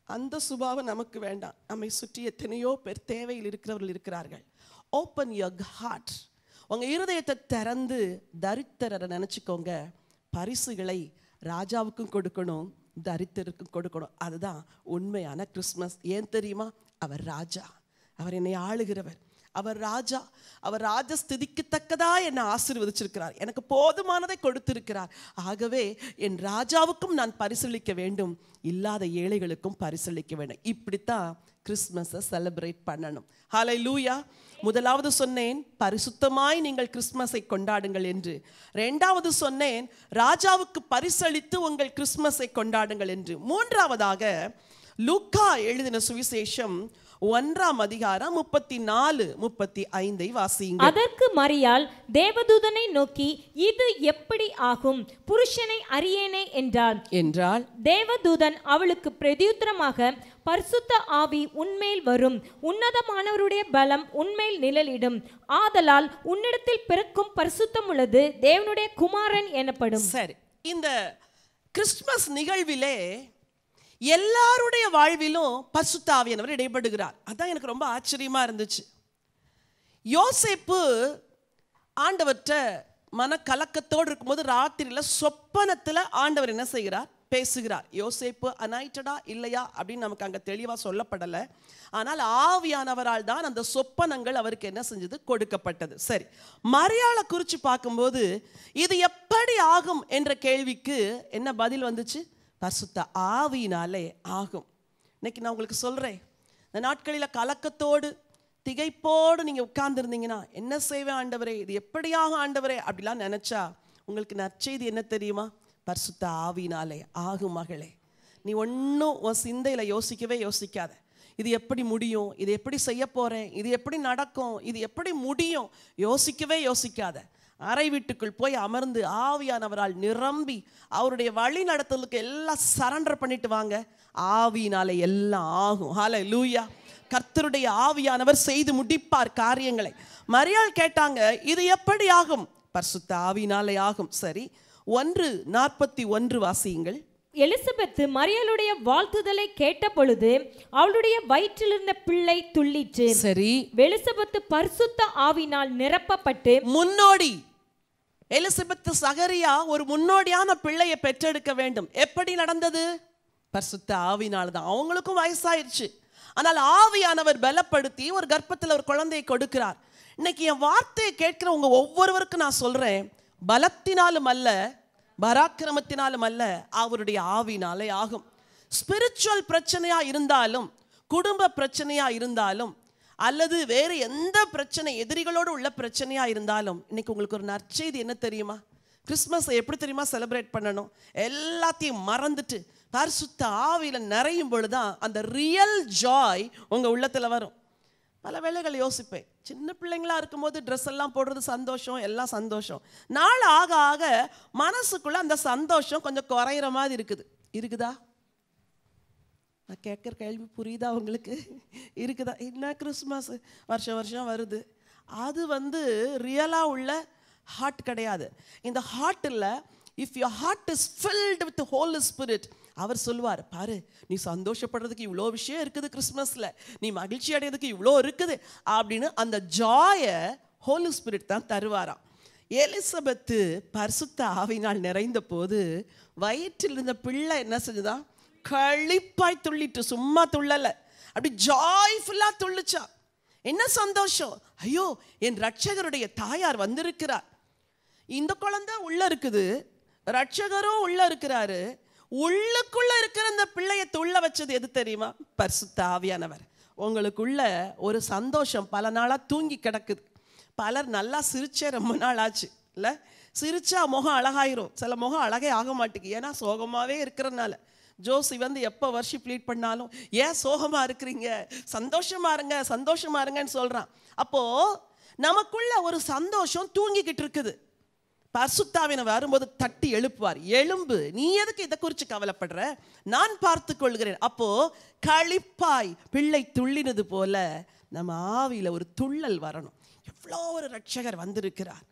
அந்த சுபாவம் நமக்கு வேண்டாம். நம்மை சுற்றி எத்தனையோ பேர் தேவையில் இருக்கிறவர்கள் இருக்கிறார்கள். Open your heart. உங்கள் இருதயத்தை திறந்து தரித்திரரை நினச்சிக்கோங்க. பரிசுகளை ராஜாவுக்கும் கொடுக்கணும், தரித்திரருக்கும் கொடுக்கணும். அதுதான் உண்மையான கிறிஸ்மஸ். ஏன் தெரியுமா? அவர் ராஜா, அவர் என்னை ஆளுகிறவர், அவர் ராஜா. அவர் ராஜஸ்திதிக்கு தக்கதா என்னை ஆசீர்வதிச்சிருக்கிறார், எனக்கு போதுமானதை கொடுத்திருக்கிறார். ஆகவே என் ராஜாவுக்கும் நான் பரிசளிக்க வேண்டும், இல்லாத ஏழைகளுக்கும் பரிசளிக்க வேண்டும். இப்படித்தான் கிறிஸ்மஸை செலிப்ரேட் பண்ணணும். ஹல்லேலூயா. முதலாவது சொன்னேன், பரிசுத்தமாய் நீங்கள் கிறிஸ்மஸை கொண்டாடுங்கள் என்று. இரண்டாவது சொன்னேன், ராஜாவுக்கு பரிசளித்து உங்கள் கிறிஸ்மஸை கொண்டாடுங்கள் என்று. மூன்றாவதாக லூக்கா எழுதின சுவிசேஷம் 1ஆம் அதிகாரம் 34-35 வாசியுங்கள். அதற்கு மரியாள் தேவதூதனை நோக்கி, இது எப்படி ஆகும், புருஷனை அறியேனே என்றாள். தேவதூதன் அவளுக்கு பிரதியுத்தரமாக, பரிசுத்த ஆவி உன்மேல் வரும், உன்னதமானவருடைய பலம் உன்மேல் நிழலிடும், ஆதலால் உன்னிடத்தில் பிறக்கும் பரிசுத்தம் உள்ளது தேவனுடைய குமாரன் எனப்படும். சரி, இந்த கிறிஸ்துமஸ் நிகழ்விலே எல்லாருடைய வாழ்விலும் பரிசுத்த ஆவியானவர் இடைப்படுகிறார். அதான் எனக்கு ரொம்ப ஆச்சரியமா இருந்துச்சு. யோசேப்பு ஆண்டவர்கிட்ட மனக்கலக்கத்தோடு இருக்கும்போது ராத்திரியில் சொப்பனத்தில் ஆண்டவர் என்ன செய்கிறார்? பேசுகிறார். யோசேப்பு அனாயிட்டடா இல்லையா அப்படின்னு நமக்கு அங்கே தெளிவாக சொல்லப்படலை. ஆனால் ஆவியானவரால் தான் அந்த சொப்பனங்கள் அவருக்கு என்ன செஞ்சது? கொடுக்கப்பட்டது. சரி, மரியாளை குறித்து பார்க்கும்போது இது எப்படி ஆகும் என்ற கேள்விக்கு என்ன பதில் வந்துச்சு? பரிசுத்த ஆவியினாலே ஆகும். இன்னைக்கு நான் உங்களுக்கு சொல்கிறேன், இந்த நாட்களில் கலக்கத்தோடு திகைப்போடு நீங்கள் உட்கார்ந்துருந்தீங்கன்னா, என்ன செய்வேன் ஆண்டவரே, இது எப்படியாக ஆண்டவரே அப்படிலாம் நினச்சா உங்களுக்கு நற்செய்தி என்ன தெரியுமா? பரிசுத்த ஆவியினாலே ஆகும். மகளே, நீ ஒன்றும் உன் சிந்தையில் யோசிக்காத. இது எப்படி முடியும், இது எப்படி செய்ய போகிறேன், இது எப்படி நடக்கும், இது எப்படி முடியும், யோசிக்காத. அறை வீட்டுக்குள் போய் அமர்ந்து ஆவியானவரால் நிரம்பி அவருடைய வழி நடத்தலுக்கு எல்லாம் சரண்டர் பண்ணிட்டு வாங்க. ஆவியினாலே எல்லாம் ஆகும். ஹல்லேலூயா. கர்த்தருடைய ஆவியானவர் செய்து முடிப்பார் காரியங்களை. மரியாள் கேட்டாங்க, இது எப்படி ஆகும்? பரிசுத்த ஆவியினாலே ஆகும். சரி, 1:41 வாசியுங்கள். எலிசபெத் மரியாளுடைய வாழ்த்துதலை கேட்ட பொழுது அவளுடைய வயிற்றிலிருந்த பிள்ளை துள்ளிற்று. சரி, எலிசபெத் பரிசுத்த ஆவியினால் நிரப்பப்பட்டு முன்னோடி எலிசபெத் சகரியா ஒரு முன்னோடியான பிள்ளையை பெற்றெடுக்க வேண்டும். எப்படி நடந்தது? பரிசுத்த ஆவியினால தான். அவங்களுக்கும் வயசாயிருச்சு, ஆனால் ஆவியானவர் பலப்படுத்தி ஒரு கர்ப்பத்தில் ஒரு குழந்தையை கொடுக்கிறார். இன்னைக்கு என் வார்த்தையை கேட்கிறவங்க ஒவ்வொருவருக்கும் நான் சொல்றேன், பலத்தினாலும் அல்ல, பராக்கிரமத்தினாலும் அல்ல, அவருடைய ஆவினாலே ஆகும். ஸ்பிரிச்சுவல் பிரச்சனையா இருந்தாலும், குடும்ப பிரச்சனையா இருந்தாலும், அல்லது வேறு எந்த பிரச்சனை, எதிரிகளோடு உள்ள பிரச்சனையா இருந்தாலும், இன்னைக்கு உங்களுக்கு ஒரு நற்செய்தி என்ன தெரியுமா? கிறிஸ்மஸை எப்படி தெரியுமா செலிப்ரேட் பண்ணணும்? எல்லாத்தையும் மறந்துட்டு பரிசுத்த ஆவியில நிறையும் பொழுதுதான் அந்த ரியல் ஜாய் உங்க உள்ளத்துல வரும். பல வேளைகள் யோசிப்பேன், சின்ன பிள்ளைங்களா இருக்கும்போது ட்ரெஸ் எல்லாம் போடுறது சந்தோஷம், எல்லாம் சந்தோஷம். நாள் ஆக ஆக மனசுக்குள்ள அந்த சந்தோஷம் கொஞ்சம் குறையிற மாதிரி இருக்குதா? நான் கேட்குற கேள்வி புரியுதா உங்களுக்கு? இருக்குதா? என்ன கிறிஸ்மஸ் வருஷம் வருது, அது ரியலாக உள்ள ஹார்ட் கிடையாது. இந்த ஹார்ட்டில் if your heart is filled with Holi Spirit, அவர் சொல்லுவார், பாரு நீ சந்தோஷப்படுறதுக்கு இவ்வளோ விஷயம் இருக்குது கிறிஸ்மஸில், நீ மகிழ்ச்சி அடைகிறதுக்கு இவ்வளோ இருக்குது அப்படின்னு அந்த ஜாயை ஹோலி ஸ்பிரிட் தான் தருவாராம். எலிசபெத்து பரிசுத்த ஆவியினால் நிறைந்த போது வயிற்றில் இருந்த பிள்ளை என்ன செஞ்சுதான்? களிப்பாய் துள்ளிட்டு, சும்மா துள்ளல, அப்படி ஜாய்ஃபுல்லா துள்ளுச்சா. என்ன சந்தோஷம்! ஐயோ, என் ரட்சகருடைய தாயார் வந்திருக்கிறார், இந்த குழந்தை உள்ள இருக்குது, ரட்சகரும் உள்ள இருக்கிறாரு, உள்ளுக்குள்ள இருக்கிற அந்த பிள்ளையை துள்ள வச்சது எது தெரியுமா? பரிசுத்த ஆவியானவர். உங்களுக்குள்ள ஒரு சந்தோஷம் பல நாளா தூங்கி கிடக்குது. பலர் நல்லா சிரிச்சே ரொம்ப நாள் ஆச்சு இல்லை? சிரிச்சா முகம் அழகாயிரும், சில முகம் அழகே ஆக மாட்டேங்குது. ஏன்னா சோகமாகவே இருக்கிறதுனால. ஜோசி வந்து எப்போ வர்ஷிப் லீட் பண்ணாலும் ஏன் சோகமா இருக்கிறீங்க, சந்தோஷமா இருங்க சந்தோஷமா இருங்கன்னு சொல்றான். அப்போ நமக்குள்ள ஒரு சந்தோஷம் தூங்கிக்கிட்டு இருக்குது. பரிசுத்தாவினர் வரும்போது தட்டி எழுப்புவார். எழும்பு, நீ எதுக்கு இதை குறித்து கவலைப்படுற, நான் பார்த்து கொள்கிறேன். அப்போ களிப்பாய் பிள்ளை துள்ளினது போல நம்ம ஆவியில ஒரு துள்ளல் வரணும். எவ்வளோ ஒரு ரட்சகர் வந்திருக்கிறார்.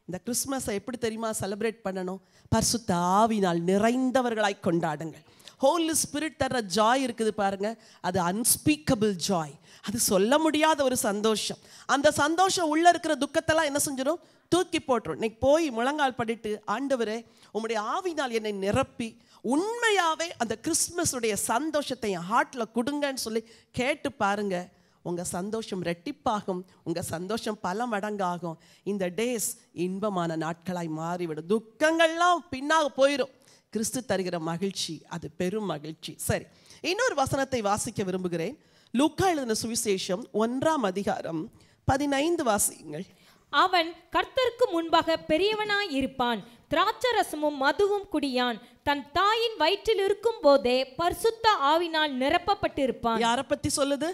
இந்த கிறிஸ்மஸை எப்படி தெரியுமா செலிப்ரேட் பண்ணணும்? பரிசுத்த ஆவியினால் நிறைந்தவர்களாய் கொண்டாடுங்கள். ஹோலி ஸ்பிரிட் தர்ற ஜாய் இருக்குது பாருங்க, அது அன்ஸ்பீக்கபிள் ஜாய். அது சொல்ல முடியாத ஒரு சந்தோஷம். அந்த சந்தோஷம் உள்ள இருக்கிற துக்கத்தெல்லாம் என்ன செஞ்சிடும்? தூக்கி போட்டுரும். இன்னைக்கு போய் முழங்கால் படிட்டு, ஆண்டவரே உம்முடைய ஆவியினால் என்னை நிரப்பி உண்மையாவே அந்த கிறிஸ்மஸுடைய சந்தோஷத்தை என் ஹார்ட்ல கொடுங்கன்னு சொல்லி கேட்டு பாருங்க. உங்கள் சந்தோஷம் ரெட்டிப்பாகும், உங்கள் சந்தோஷம் பல மடங்காகும். இந்த டேஸ் இன்பமான நாட்களாய் மாறிவிடும். துக்கங்கள்லாம் பின்னாக போயிடும். கிறிஸ்து தருகிற மகிழ்ச்சி அது பெரும் மகிழ்ச்சி. சரி, இன்னொரு வசனத்தை வாசிக்க விரும்புகிறேன். லூக்கா எழுதின சுவிசேஷம் 1:15 வாசியுங்கள். அவன் கர்த்தருக்கு முன்பாக பெரியவனாய் இருப்பான், திராட்சரசமும் மதுவும் குடியான், தன் தாயின் வயிற்றில் இருக்கும் போதே பரிசுத்த ஆவினால் நிரப்பப்பட்டிருப்பான். யாரை பத்தி சொல்லுது?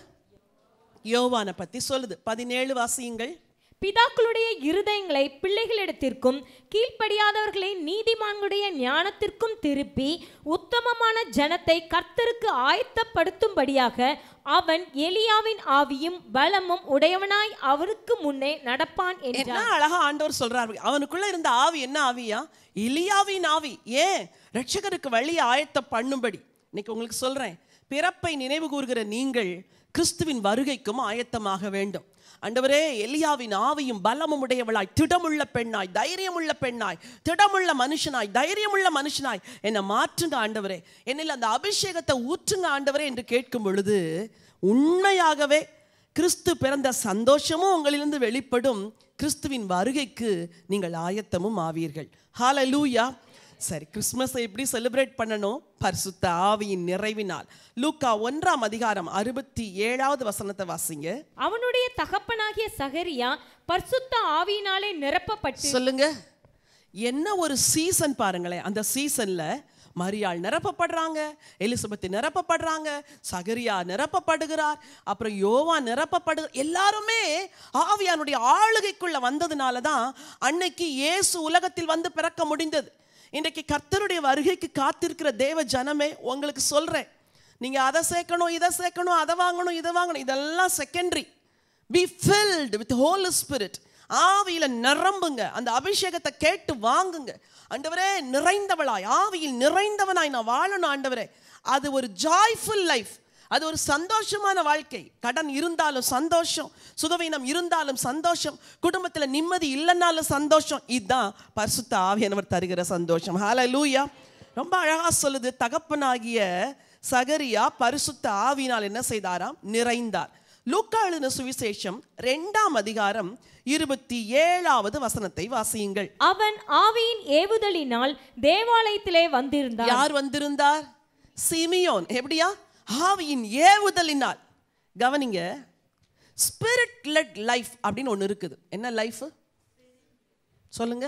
யோவானை பத்தி சொல்லுது. 17 வாசியுங்கள். பிதாக்களுடைய இருதயங்களை பிள்ளைகளிடத்திற்கும் கீழ்ப்படியாதவர்களை நீதிமான்களுடைய ஞானத்திற்கும் திருப்பி உத்தமமான ஜனத்தை கர்த்தருக்கு ஆயத்தப்படுத்தும்படியாக அவன் எலியாவின் ஆவியும் பலமும் உடையவனாய் அவருக்கு முன்னே நடப்பான் என்றார். என்ன அழகா ஆண்டவர் சொல்றாரு. அவனுக்குள்ள இருந்த ஆவி என்ன ஆவியா? எலியாவின் ஆவி. ஏன்? ரட்சகருக்கு வழியை ஆயத்தம் பண்ணும்படி. இன்னைக்கு உங்களுக்கு சொல்றேன், பிறப்பை நினைவு கூறுகிற நீங்கள் கிறிஸ்துவின் வருகைக்கும் ஆயத்தமாக வேண்டும். ஆண்டவரே, எலியாவின் ஆவியும் பலமும் உடையவளாய், திடமுள்ள பெண்ணாய், தைரியமுள்ள பெண்ணாய், திடமுள்ள மனுஷனாய், தைரியமுள்ள மனுஷனாய் என்னை மாற்றுங்க ஆண்டவரே, என்னில் அந்த அபிஷேகத்தை ஊற்றுங்க ஆண்டவரே என்று கேட்கும் பொழுது உண்மையாகவே கிறிஸ்து பிறந்த சந்தோஷமும் உங்களிலிருந்து வெளிப்படும். கிறிஸ்துவின் வருகைக்கு நீங்கள் ஆயத்தமும் ஆவீர்கள். ஹல்லேலூயா. சரி, கிறிஸ்மஸை எப்படி செலிப்ரேட் பண்ணணும்? பரிசுத்த ஆவியின் நிறைவினால். லூக்கா 1:67 வசனத்தை வாசிங்க. அவனுடைய தகப்பனாகிய சகரியா பரிசுத்த ஆவியினாலே நிரப்பப்பட்டு. சொல்லுங்க, என்ன ஒரு சீசன் பாருங்களேன். அந்த சீசன்ல மரியாள் நிரப்பப்படுறாங்க, எலிசபெத் நிரப்பப்படுறாங்க, சகரியா நிரப்பப்படுகிறார், அப்புறம் யோவா எல்லாருமே ஆவியானுடைய ஆளுகைக்குள்ள வந்ததுனால தான் அன்னைக்கு இயேசு உலகத்தில் வந்து பிறக்க முடிந்தது. இன்றைக்கு கர்த்தருடைய வருகைக்கு காத்திருக்கிற தேவ ஜனமே, உங்களுக்கு சொல்றேன், நீங்க அதை சேர்க்கணும், இதை சேர்க்கணும், அதை வாங்கணும், இதை வாங்கணும், இதெல்லாம் secondary. Be filled with Holi spirit. ஆவியில நிரம்புங்க, அந்த அபிஷேகத்தை கேட்டு வாங்குங்க. ஆண்டவரே, நிறைந்தவளாய், ஆவியில் நிறைந்தவனாய் நான் வாழணும் ஆண்டவரே. அது ஒரு ஜாய்ஃபுல் லைஃப், அது ஒரு சந்தோஷமான வாழ்க்கை. கடன் இருந்தாலும் சந்தோஷம், சுகவீனம் இருந்தாலும் சந்தோஷம், குடும்பத்தில் நிம்மதி இல்லைன்னாலும் சந்தோஷம். இதுதான் பரிசுத்த ஆவியானவர் தருகிற சந்தோஷம். ஹல்லேலூயா. ரொம்ப அழகா சொல்லுது, தகப்பனாகிய சகரியா பரிசுத்த ஆவியினால் என்ன செய்தாராம்? நிறைந்தார். லூக்கா எழுதின சுவிசேஷம் 2:27 வசனத்தை வாசியுங்கள். அவன் ஆவியின் ஏவுதலினால் தேவாலயத்திலே வந்திருந்தார். யார் வந்திருந்தார்? சிமியோன். எப்படியா? ஆவியின் ஏவுதலினால். கவனிங்க, ஸ்பிரிட் லெட் லைஃப் அப்படின்னு ஒன்று இருக்குது. என்ன லைஃப் சொல்லுங்க?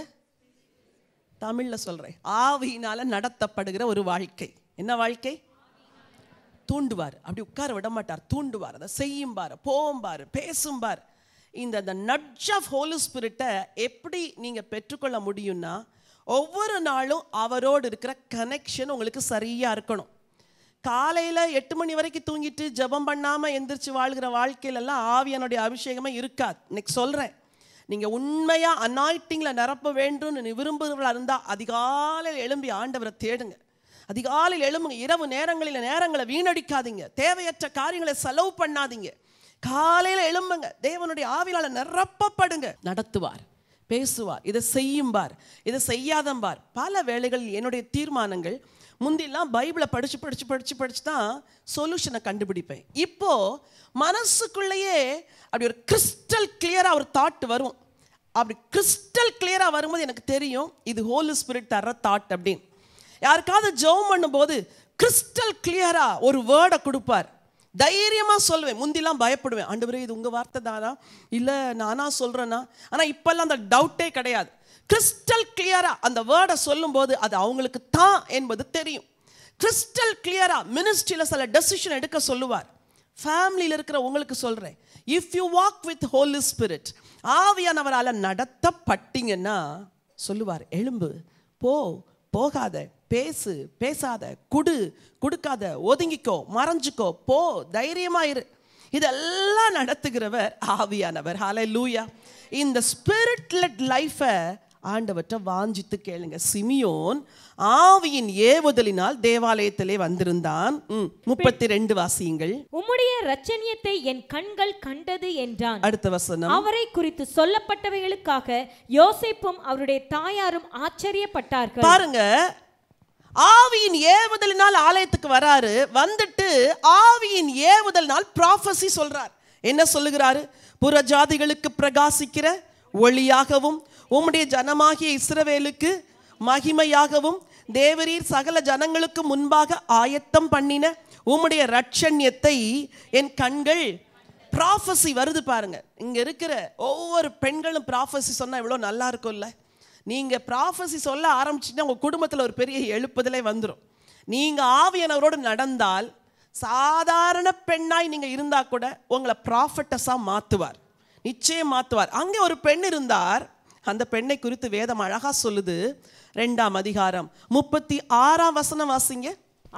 தமிழ்ல சொல்றேன், ஆவியினால நடத்தப்படுகிற ஒரு வாழ்க்கை. என்ன வாழ்க்கை? தூண்டுவார், அப்படி உட்கார விட மாட்டார், தூண்டுவார், அதை செய்யும் பாரு, போகும் பாரு, பேசும் பாரு. இந்த நட்ஜ் ஆஃப் ஹோலி ஸ்பிரிட்டை எப்படி நீங்க பெற்றுக்கொள்ள முடியும்னா, ஒவ்வொரு நாளும் அவரோடு இருக்கிற கனெக்ஷன் உங்களுக்கு சரியா இருக்கணும். காலையில் 8 மணி வரைக்கும் தூங்கிட்டு ஜெபம் பண்ணாமல் எந்திரிச்சு வாழ்கிற வாழ்க்கையிலெல்லாம் ஆவியானுடைய அபிஷேகமே இருக்காது. இன்னைக்கு சொல்கிறேன், நீங்கள் உண்மையாக அனாயிட்டிங்கில் நிரப்ப வேண்டும்னு விரும்புகிறவர்களாக இருந்தால் அதிகாலையில் எழும்பி ஆண்டவரை தேடுங்க. அதிகாலையில் எழும்புங்க. இரவு நேரங்களை வீணடிக்காதீங்க. தேவையற்ற காரியங்களை செலவு பண்ணாதீங்க. காலையில் எழும்புங்க. தேவனுடைய ஆவியால் நிரப்பப்படுங்க. நடத்துவார், பேசுவார், இதை செய்யும்பார், இதை செய்யாதம்பார். பல வேளைகளில் என்னுடைய தீர்மானங்கள் முந்திலாம் பைபிளை படிச்சு தான் சொல்யூஷனை கண்டுபிடிப்பேன். இப்போ மனசுக்குள்ளேயே அப்படி ஒரு கிறிஸ்டல் கிளியரா ஒரு தாட் வரும். அப்படி கிறிஸ்டல் கிளியரா வரும்போது எனக்கு தெரியும் இது ஹோலி ஸ்பிரிட் தர்ற தாட் அப்படின்னு. யாருக்காவது ஜெபம் பண்ணும்போது கிறிஸ்டல் கிளியரா ஒரு வேர்டை கொடுப்பார். தைரியமா சொல்லுவேன். முந்திலாம் பயப்படுவேன், ஆண்டவரே இது உங்க வார்த்தை தானா, இல்ல நானா சொல்றேனா. ஆனா இப்பெல்லாம் அந்த டவுட்டே கிடையாது. கிறிஸ்டல் கிளியரா அந்த வேர்டை சொல்லும் போது அது அவங்களுக்கு தான் என்பது தெரியும். கிறிஸ்டல் கிளியரா மினிஸ்ட்ரியில சில டெசிஷன் எடுக்க சொல்லுவார். ஃபேமிலியில் இருக்கிற உங்களுக்கு சொல்றேன், if you walk with Holi spirit, ஆவியானவரால் நடத்தப்பட்டீங்கன்னா சொல்லுவார், எழும்பு, போகாத, பேசு, பேசாத, கொடுக்காத, ஒதுங்கிக்கோ, மறைஞ்சுக்கோ, போ, தைரியமா இரு. இதெல்லாம் நடத்துகிறவர் ஆவியானவர். ஹல்லேலூயா. இந்த ஸ்பிரிட் லெட் லைஃபை ஆண்டவர்கிட்ட வாஞ்சித்து கேளுங்க. சிமியோன் ஆவியின் ஏவுதலினால் தேவாலயத்திலே வந்திருந்தான். 32 வாசியுங்கள். உம்முடைய இரட்சணியத்தை என் கண்கள் கண்டது என்றான். அடுத்த வசனம். அவரை குறித்து சொல்லப்பட்டவைகளுக்காக யோசேப்பும் அவருடைய தாயாரும் ஆச்சரியப்பட்டார்கள். பாருங்க, ஆவியின் ஏவுதலினால் ஆலயத்துக்கு வராரு. வந்துட்டு ஆவியின் ஏவுதலினால் ப்ராஃபஸி சொல்றார். என்ன சொல்லுகிறாரு? புற ஜாதிகளுக்கு பிரகாசிக்கிற ஒளியாகவும் உம்முடைய ஜனமாகிய இஸ்ரவேலுக்கு மகிமையாகவும் தேவரீர் சகல ஜனங்களுக்கு முன்பாக ஆயத்தம் பண்ணின உம்முடைய இரட்சணியத்தை என் கண்கள். ப்ராஃபஸி வருது பாருங்க. இங்க இருக்கிற ஒவ்வொரு பெண்களும் ப்ராஃபஸி சொன்னா எவ்வளவு நல்லா இருக்கும்ல. நீங்க ப்ராஃபஸி சொல்ல ஆரம்பிச்சுன்னா உங்க குடும்பத்தில் ஒரு பெரிய எழுப்புதலே வந்துடும். நீங்க ஆவியானவரோடு நடந்தால், சாதாரண பெண்ணாய் நீங்க இருந்தா கூட உங்களை ப்ராஃபட்டஸா மாத்துவார், நிச்சயம் மாத்துவார். அங்கே ஒரு பெண் இருந்தார். அந்த பெண்ணை குறித்து வேதம் அழகா சொல்லுது. 2ஆம் அதிகாரம் 36ஆம் வசனம் வாசிங்க.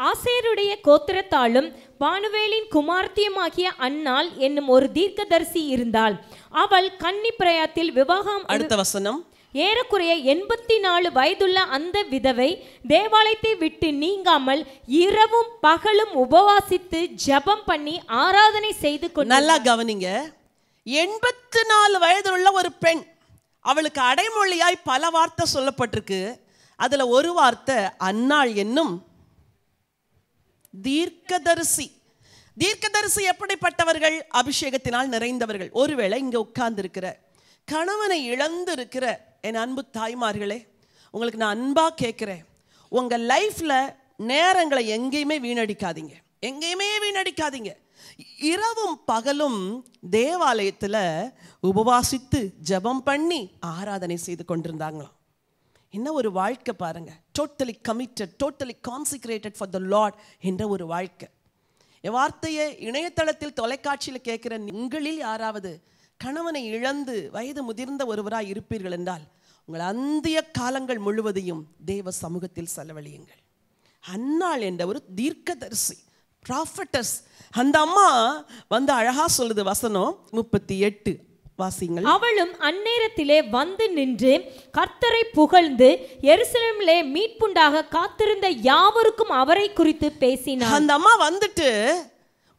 ஆசேருடைய கோத்திரத்தாலும் பானுவேலின் குமார்த்தியுமாகிய அன்னாள் என்னும் ஒரு தீர்க்கதரிசி இருந்தாள். அவள் கன்னி பிரயாத்தில் விவாகம். அடுத்த வசனம். ஏறக்குறைய 84 வயதுள்ள அந்த விதவை தேவாலயத்தை விட்டு நீங்காமல் இரவும் பகலும் உபவாசித்து ஜெபம் பண்ணி ஆராதனை செய்து கொண்டு. நல்லா கவனிங்க. 84 வயதுள்ள ஒரு பெண். அவளுக்கு அடைமொழியாய் பல வார்த்தை சொல்லப்பட்டிருக்கு. அதுல ஒரு வார்த்தை அன்னாள் என்னும் தீர்க்கதரிசி. தீர்க்கதரிசி எப்படிப்பட்டவர்கள்? அபிஷேகத்தினால் நிறைந்தவர்கள். ஒருவேளை இங்க உட்கார்ந்து இருக்கிற கணவனை இழந்து இருக்கிற என் அன்பு தாய்மார்களே, உங்களுக்கு நான் அன்பா கேட்கிறேன், உங்க லைஃப்ல நேரங்களை எங்கேயுமே வீணடிக்காதீங்க, எங்கேயுமே வீணடிக்காதீங்க. இரவும் பகலும் தேவாலயத்துல உபவாசித்து ஜெபம் பண்ணி ஆராதனை செய்து கொண்டிருந்தாங்களாம். என்ன ஒரு வாழ்க்கை பாருங்க. Totally committed, totally consecrated for the Lord என்ற ஒரு வாழ்க்கை. என் வார்த்தையை இணையதளத்தில் தொலைக்காட்சியில் கேட்கிற உங்களில் யாராவது கணவனை இழந்து வயது முதிர்ந்த ஒருவராய் இருப்பீர்கள் என்றால், உங்கள் அந்திய காலங்கள் முழுவதையும் தேவ சமூகத்தில் செலவழியுங்கள். அன்னாள் என்ற ஒரு தீர்க்கதரிசி, ப்ராஃபட்டஸ். அந்த அம்மா வந்து அழகா சொல்லுது. வசனம் 38 வாசிங்கள். அவளும் அந்நேரத்திலே வந்து நின்று கர்த்தரை புகழ்ந்து எருசலேமிலே மீட்புண்டாக காத்திருந்த யாவருக்கும் அவரை குறித்து பேசினார். அந்த அம்மா வந்துட்டு,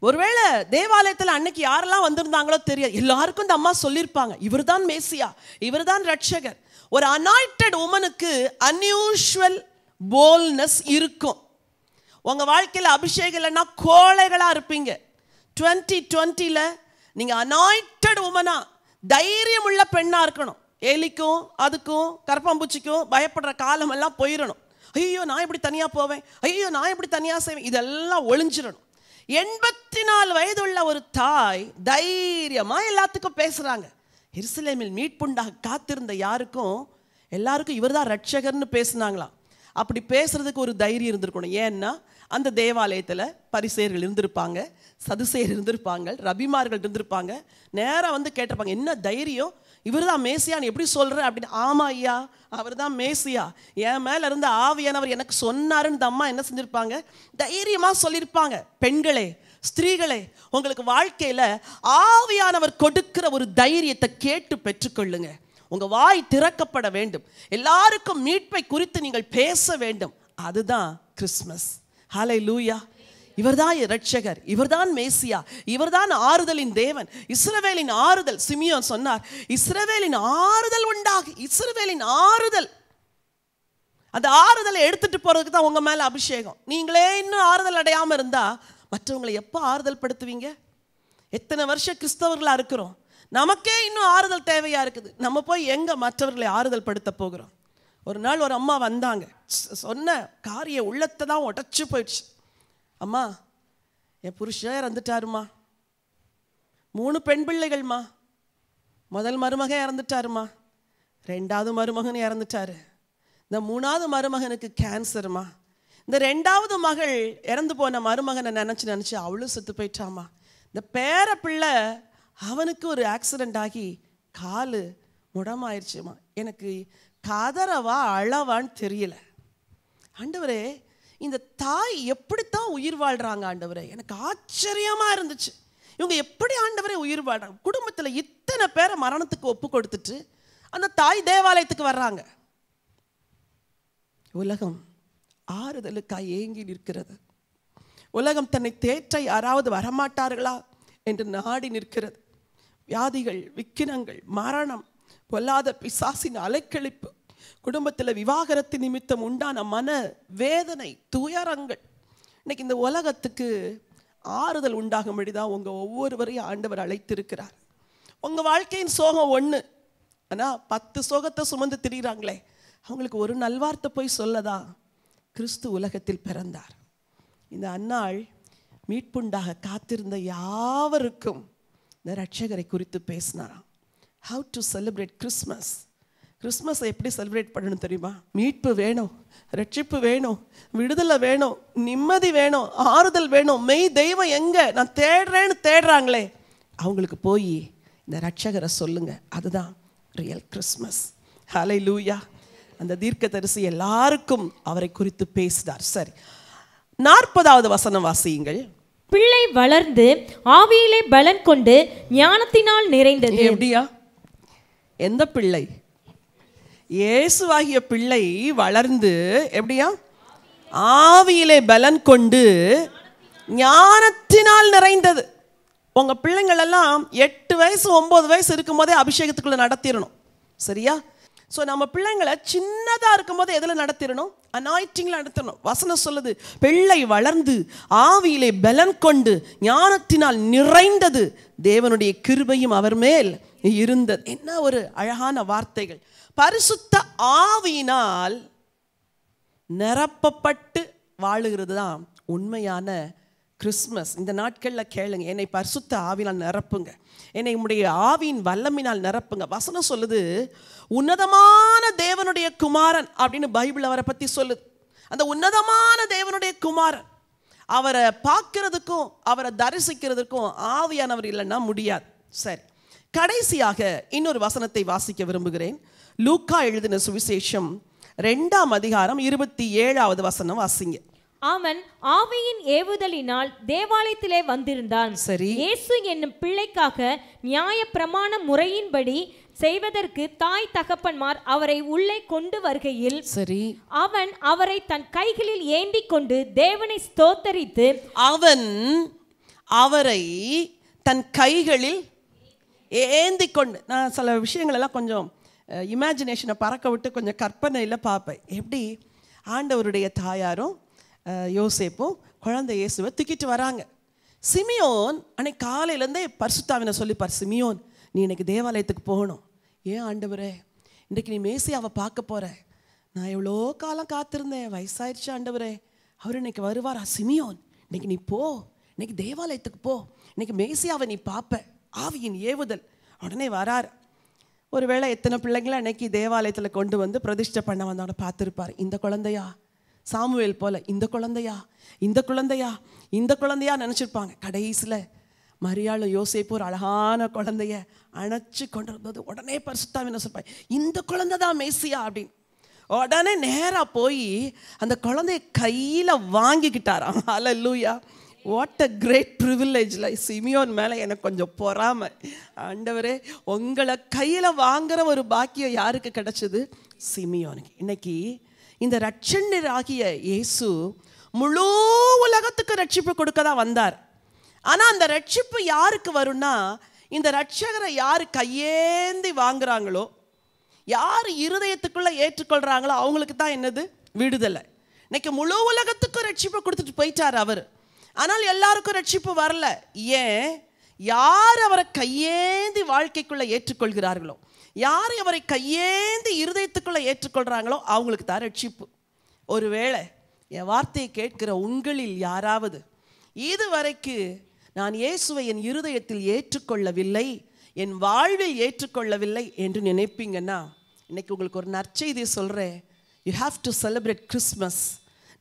ஒருவேளை தேவாலயத்தில் அன்னைக்கு யாரெல்லாம் வந்திருந்தாங்களோ தெரியாது, எல்லாருக்கும் இந்த அம்மா சொல்லியிருப்பாங்க, இவர்தான் மேசியா, இவர்தான் ரட்சகர். ஒரு அனாயிண்டட் உமனுக்கு அன்யூஷுவல் போல்னஸ் இருக்கும். உங்க வாழ்க்கையில் அபிஷேகம் இல்லைன்னா கோழைகளா இருப்பீங்க. 2020ல நீங்க அனாயிண்டட் உமனா, தைரியம் உள்ள பெண்ணா இருக்கணும். எலிக்கும் அதுக்கும் கரப்பாம்பூச்சிக்கும் பயப்படுற காலம் எல்லாம் போயிடணும். ஐயோ நான் எப்படி தனியா போவேன், ஐயோ நான் எப்படி தனியா செய்வேன், இதெல்லாம் ஒளிஞ்சிடணும். 84 வயதுள்ள ஒரு தாய் தைரியமா எல்லாத்துக்கும் பேசுறாங்க. எருசலேமில் மீட்புண்டாக காத்திருந்த எல்லாருக்கும் இவர்தான் ரட்சகர்னு பேசினாங்களாம். அப்படி பேசுறதுக்கு ஒரு தைரியம் இருந்திருக்கணும். ஏன்னா அந்த தேவாலயத்துல பரிசேயர்கள் இருந்திருப்பாங்க, சதுசேயர் இருந்திருப்பாங்க, ரபிமார்கள் இருந்திருப்பாங்க. நேரா வந்து கேட்டிருப்பாங்க, என்ன தைரியம், இவர்தான் மேசியான்னு எப்படி சொல்ற அப்படின்னு. ஆமா ஐயா, அவர் தான் மேசியா, என் மேல இருந்த ஆவியானவர் எனக்கு சொன்னாருன்னு இந்த அம்மா என்ன செஞ்சிருப்பாங்க, தைரியமா சொல்லியிருப்பாங்க. பெண்களே, ஸ்திரீகளே, உங்களுக்கு வாழ்க்கையில ஆவியானவர் கொடுக்கிற ஒரு தைரியத்தை கேட்டு பெற்றுக்கொள்ளுங்க. உங்க வாய் திறக்கப்பட வேண்டும். எல்லாருக்கும் மீட்பை குறித்து நீங்கள் பேச வேண்டும். அதுதான் கிறிஸ்மஸ். ஹல்லேலூயா. இவர்தான் இரட்சகர், இவர்தான் மேசியா, இவர்தான் ஆறுதலின் தேவன், இஸ்ரவேலின் ஆறுதல். சிமியோன் சொன்னார், இஸ்ரவேலின் ஆறுதல் உண்டாகு, இஸ்ரவேலின் ஆறுதல். அந்த ஆறுதலை எடுத்துட்டு போறதுக்கு தான் உங்க மேல அபிஷேகம். நீங்களே இன்னும் ஆறுதல் அடையாம இருந்தா மற்றவங்களை எப்போ ஆறுதல் படுத்துவீங்க? எத்தனை வருஷம் கிறிஸ்தவர்களா இருக்கிறோம், நமக்கே இன்னும் ஆறுதல் தேவையா இருக்குது. நம்ம போய் எங்க மற்றவர்களை ஆறுதல் படுத்த போகிறோம்? ஒரு நாள் ஒரு அம்மா வந்தாங்க. சொன்ன காரிய உள்ளத்தை தான் உடச்சி போயிடுச்சு. அம்மா, என் புருஷன் இறந்துட்டாருமா, 3 பெண் பிள்ளைகள்மா, முதல் மருமகன் இறந்துட்டாருமா, 2வது மருமகன் இறந்துட்டாரு, இந்த 3வது மருமகனுக்கு கேன்சருமா, இந்த 2வது மகள் இறந்து போன மருமகனை நினச்சி அவளும் செத்து போயிட்டாமா, இந்த பேர பிள்ளை அவனுக்கு ஒரு ஆக்சிடெண்ட் ஆகி காலு முடமாயிருச்சுமா, எனக்கு கதறவா அழவான்னு தெரியல. ஆண்டவரே, இந்த தாய் எப்படித்தான் உயிர் வாழ்கிறாங்க ஆண்டவரே, எனக்கு ஆச்சரியமாக இருந்துச்சு. இவங்க எப்படி ஆண்டவரே உயிர் வாழ்றாங்க? குடும்பத்தில் இத்தனை பேரை மரணத்துக்கு ஒப்பு கொடுத்துட்டு அந்த தாய் தேவாலயத்துக்கு வர்றாங்க. உலகம் ஆறுதலுக்காய் ஏங்கி நிற்கிறது. உலகம் தன்னை தேற்ற யாராவது வரமாட்டார்களா என்று நாடி நிற்கிறது. வியாதிகள், விக்கினங்கள், மரணம், பொல்லாத பிசாசின் அலைக்கழிப்பு, குடும்பத்தில் விவாகரத்து நிமித்தம் உண்டான மன வேதனை, துயரங்கள். இன்னைக்கு இந்த உலகத்துக்கு ஆறுதல் உண்டாகும்படி தான் உங்கள் ஒவ்வொருவரையும் ஆண்டவர் அழைத்திருக்கிறார். உங்கள் வாழ்க்கையின் சோகம் ஒன்று, ஆனால் 10 சோகத்தை சுமந்து திரிகிறாங்களே, அவங்களுக்கு ஒரு நல்வார்த்தை போய் சொல்லதா, கிறிஸ்து உலகத்தில் பிறந்தார். இந்த அந்நாள் மீட்புண்டாக காத்திருந்த யாவருக்கும் இந்த ரட்சகரை குறித்து பேசினாராம். How to celebrate Christmas. கிறிஸ்மஸை எப்படி செலிப்ரேட் பண்ணணும் தெரியுமா? மீட்பு வேணும், ரட்சிப்பு வேணும், விடுதலை வேணும், நிம்மதி வேணும், ஆறுதல் வேணும். மெய் தெய்வம் எங்கே நான் தேடுறேன்னு தேடுறாங்களே, அவங்களுக்கு போய் இந்த ரட்சகரை சொல்லுங்க. அதுதான் ரியல் கிறிஸ்மஸ். ஹல்லேலூயா. அந்த தீர்க்கதரிசி எல்லாருக்கும் அவரை குறித்து பேசினார். சரி, 40வது வசனம் வாசியுங்கள். பிள்ளை வளர்ந்து ஆவியிலே பலன் கொண்டு ஞானத்தினால் நிறைந்தது. எப்படியா? எந்த பிள்ளை? இயேசுவாகிய பிள்ளை வளர்ந்து எப்படியா? ஆவியிலே பலன் கொண்டு ஞானத்தினால் நிறைந்தது. உங்க பிள்ளைங்கள் எல்லாம் 8 வயசு 9 வயசு இருக்கும் போதே அபிஷேகத்துக்குள்ள நடத்திடணும். சரியா? ஸோ நம்ம பிள்ளைங்களை சின்னதாக இருக்கும் போது எதில் நடத்திடணும்? அனாயிட்டிங்கில் நடத்தணும். வசனம் சொல்லுது, பிள்ளை வளர்ந்து ஆவியிலே பலன் கொண்டு ஞானத்தினால் நிறைந்தது, தேவனுடைய கிருபையும் அவர் மேல் இருந்தது. என்ன ஒரு அழகான வார்த்தைகள். பரிசுத்த ஆவியினால் நிரப்பப்பட்டு வாழுகிறது தான் உண்மையான கிறிஸ்மஸ். இந்த நாட்களில் கேளுங்க, என்னை பரிசுத்த ஆவியினால் நிரப்புங்க, என்னை உம்முடைய ஆவியின் வல்லமினால் நிரப்புங்க. வசனம் சொல்லுது, உன்னதமான தேவனுடைய குமாரன் அப்படின்னு பைபிள் அவரை பற்றி சொல்லுது. அந்த உன்னதமான தேவனுடைய குமாரன், அவரை பார்க்கறதுக்கும் அவரை தரிசிக்கிறதுக்கும் ஆவியானவர் இல்லைன்னா முடியாது. சரி, கடைசியாக இன்னொரு வசனத்தை வாசிக்க விரும்புகிறேன். லூக்கா எழுதின சுவிசேஷம் 2ஆம் அதிகாரம் 27வது வசனம் வாசிங்க. அவன் ஆவியின் ஏவுதலினால் தேவாலயத்திலே வந்திருந்தான். சரி, இயேசு என்னும் பிள்ளைக்காக நியாய பிரமாண முறையின்படி செய்வதற்கு தாய் தகப்பன்மார் அவரை உள்ளே கொண்டு வருகையில், சரி, அவன் அவரை தன் கைகளில் ஏந்தி கொண்டு தேவனை ஸ்தோத்தரித்து, அவன் அவரை தன் கைகளில் ஏந்தி கொண்டு, நான் சில விஷயங்கள் எல்லாம் கொஞ்சம் இமேஜினேஷனை பறக்க விட்டு கொஞ்சம் கற்பனையில் பார்ப்பேன். எப்படி ஆண்டவருடைய தாயாரும் யோசேப்பும் குழந்தை இயேசுவை தூக்கிட்டு வராங்க. சிமியோன் அன்னைக்கு காலையிலேருந்தே பரிசுத்தாவினை சொல்லிப்பார், சிமியோன் நீ இன்னைக்கு தேவாலயத்துக்கு போகணும். ஏன் ஆண்டவரே, இன்றைக்கு நீ மேசியாவை பார்க்க போகிற, நான் எவ்வளோ காலம் காத்திருந்தேன், வயசாயிடுச்சு ஆண்டவரே, அவர் இன்னைக்கு வருவாரா? சிமியோன் இன்னைக்கு நீ போ, இன்னைக்கு தேவாலயத்துக்கு போ, இன்னைக்கு மேசியாவை நீ பார்ப்ப. ஆவியின் ஏவுதல். உடனே வரார். ஒருவேளை எத்தனை பிள்ளைங்களை அன்னைக்கு தேவாலயத்தில் கொண்டு வந்து பிரதிஷ்டை பண்ண வந்தவனை பார்த்துருப்பார். இந்த குழந்தையா, சாமுவேல் போல இந்த குழந்தையா, இந்த குழந்தையா, இந்த குழந்தையா நினச்சிருப்பாங்க. கடைசியில் மரியாளும் யோசேப்பு ஒரு அழகான குழந்தைய அணைச்சி கொண்டு வந்தது. உடனே பரிசுத்தாவினை சொல்லிப்பாங்க, இந்த குழந்தை தான் மேசியா அப்படின்னு. உடனே நேராக போய் அந்த குழந்தைய கையில் வாங்கிக்கிட்டாராம். Hallelujah. What a great privilege. Simeon மேலே எனக்கு கொஞ்சம் பொறாமை. ஆண்டவரே, உங்களை கையில் வாங்குற ஒரு பாக்கியம் யாருக்கு கிடைச்சது? சிமியோனுக்கு. இன்னைக்கு இந்த ரட்சணராகிய இயேசு முழு உலகத்துக்கு ரட்சிப்பு கொடுக்க தான் வந்தார். ஆனால் அந்த ரட்சிப்பு யாருக்கு வரும்னா, இந்த ரட்சகரை யார் கையேந்தி வாங்குறாங்களோ, யார் இருதயத்துக்குள்ளே ஏற்றுக்கொள்கிறாங்களோ அவங்களுக்கு தான் என்னது? விடுதலை. இன்னைக்கு முழு உலகத்துக்கும் ரட்சிப்பு கொடுத்துட்டு போயிட்டார் அவர். ஆனால் எல்லாருக்கும் ரட்சிப்பு வரல. ஏன்? யார் அவரை கையேந்தி வாழ்க்கைக்குள்ள ஏற்றுக்கொள்கிறார்களோ, யார் அவரை கையேந்தி இருதயத்துக்குள்ள ஏற்றுக்கொள்றாங்களோ அவங்களுக்கு தான் ரட்சிப்பு. ஒருவேளை என் வார்த்தையை கேட்கிற உங்களில் யாராவது இதுவரைக்கு நான் இயேசுவை என் இருதயத்தில் ஏற்றுக்கொள்ளவில்லை, என் வாழ்வில் ஏற்றுக்கொள்ளவில்லை என்று நினைப்பீங்கன்னா, இன்னைக்கு உங்களுக்கு ஒரு நற்செய்தியை சொல்கிறேன். You have to celebrate Christmas.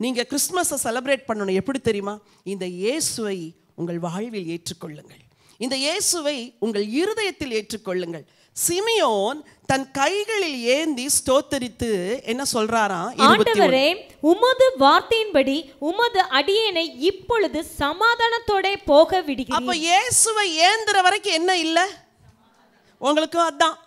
நீங்கள் கிறிஸ்மஸை செலிப்ரேட் பண்ணணும். எப்படி தெரியுமா? இந்த இயேசுவை உங்கள் வாழ்வில் ஏற்றுக்கொள்ளுங்கள். இந்த இயேசுவை உங்கள் இருதயத்தில் ஏற்றுக்கொள்ளுங்கள். சிமியோன் தன் கைகளில் ஏந்தி ஸ்தோத்தரித்து என்ன சொல்றாராம்? ஆண்டவரே, உமது வார்த்தையின்படி உமது அடியேனை இப்பொழுது சமாதானத்தோட போக விடுகிறீர். அப்ப இயேசுவை ஏந்திர வரைக்கும் என்ன இல்ல உங்களுக்கும்? அதான்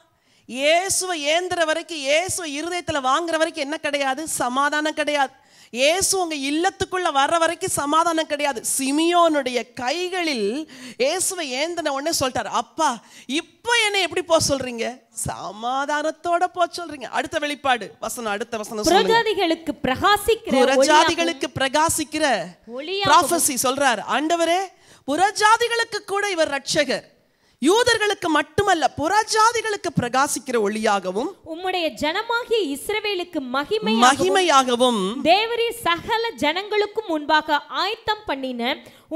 இயேசுவை ஏந்திர வரைக்கும், இயேசுவை இருதயத்துல வாங்குற வரைக்கும் என்ன கிடையாது? சமாதானம் கிடையாது. இயேசு உங்க இல்லத்துக்குள்ள வர்ற வரைக்கும் சமாதானம் கிடையாது. சிமியோனுடைய கைகளில் இயேசுவை ஏந்தின உடனே சொல்லிட்டார், அப்பா இப்போ என்ன எப்படி போக சொல்றீங்க? சமாதானத்தோட போக சொல்றீங்க. அடுத்த வெளிப்பாடு வசனம், அடுத்த வசனம். புறஜாதிகளுக்கு பிரகாசிக்கிற prophecy சொல்றார். ஆண்டவரே, புறஜாதிகளுக்கு கூட இவர் ரட்சகர், யூதர்களுக்கு மட்டுமல்ல புறஜாதிகளுக்கு பிரகாசிக்கிற ஒளியாகவும் உம்முடைய ஜனமாகிய இஸ்ரவேலுக்கு மகிமையாகவும் தேவரீர் சகல ஜனங்களுக்கும் முன்பாக ஆயத்தம் பண்ணின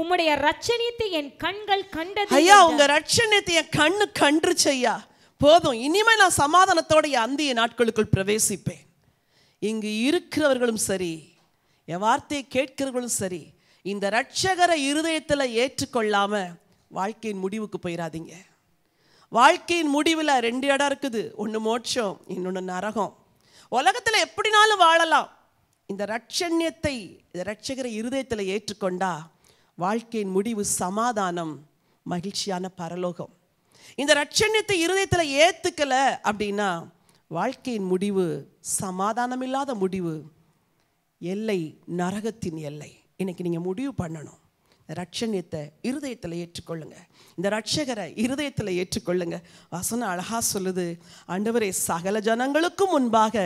உம்முடைய ரட்சணியத்தை என் கண்கள் கண்டது. ஐயா, உங்க ரட்சணியத்தை என் கண்ணு கண்டுச்சு ஐயா. போதும், இனிமே நான் சமாதானத்தோட அந்திய நாட்களுக்குள் பிரவேசிப்பேன். இங்கு இருக்கிறவர்களும் சரி, என் வார்த்தையை கேட்கிறவர்களும் சரி, இந்த ரட்சகரை இருதயத்துல ஏற்றுக்கொள்ளாம வாழ்க்கையின் முடிவுக்கு போயிடாதீங்க. வாழ்க்கையின் முடிவில் 2 இடம் இருக்குது. ஒன்று மோட்சம், இன்னொன்று நரகம். உலகத்தில் எப்படினாலும் வாழலாம். இந்த ரட்சண்யத்தை, இந்த ரட்சகரை இருதயத்தில் ஏற்றுக்கொண்டா வாழ்க்கையின் முடிவு சமாதானம், மகிழ்ச்சியான பரலோகம். இந்த ரட்சண்யத்தை இருதயத்தில் ஏற்றுக்கல அப்படின்னா வாழ்க்கையின் முடிவு சமாதானம் இல்லாத முடிவு, எல்லை நரகத்தின் எல்லை. இன்னைக்கு நீங்கள் முடிவு பண்ணணும். ரட்சண்யத்தை இருதயத்தில் ஏற்றுக்கொள்ளுங்க. இந்த ரட்சகரை இருதயத்தில் ஏற்றுக்கொள்ளுங்க. வசனம் அழகா சொல்லுது, ஆண்டவரே, சகல ஜனங்களுக்கும் முன்பாக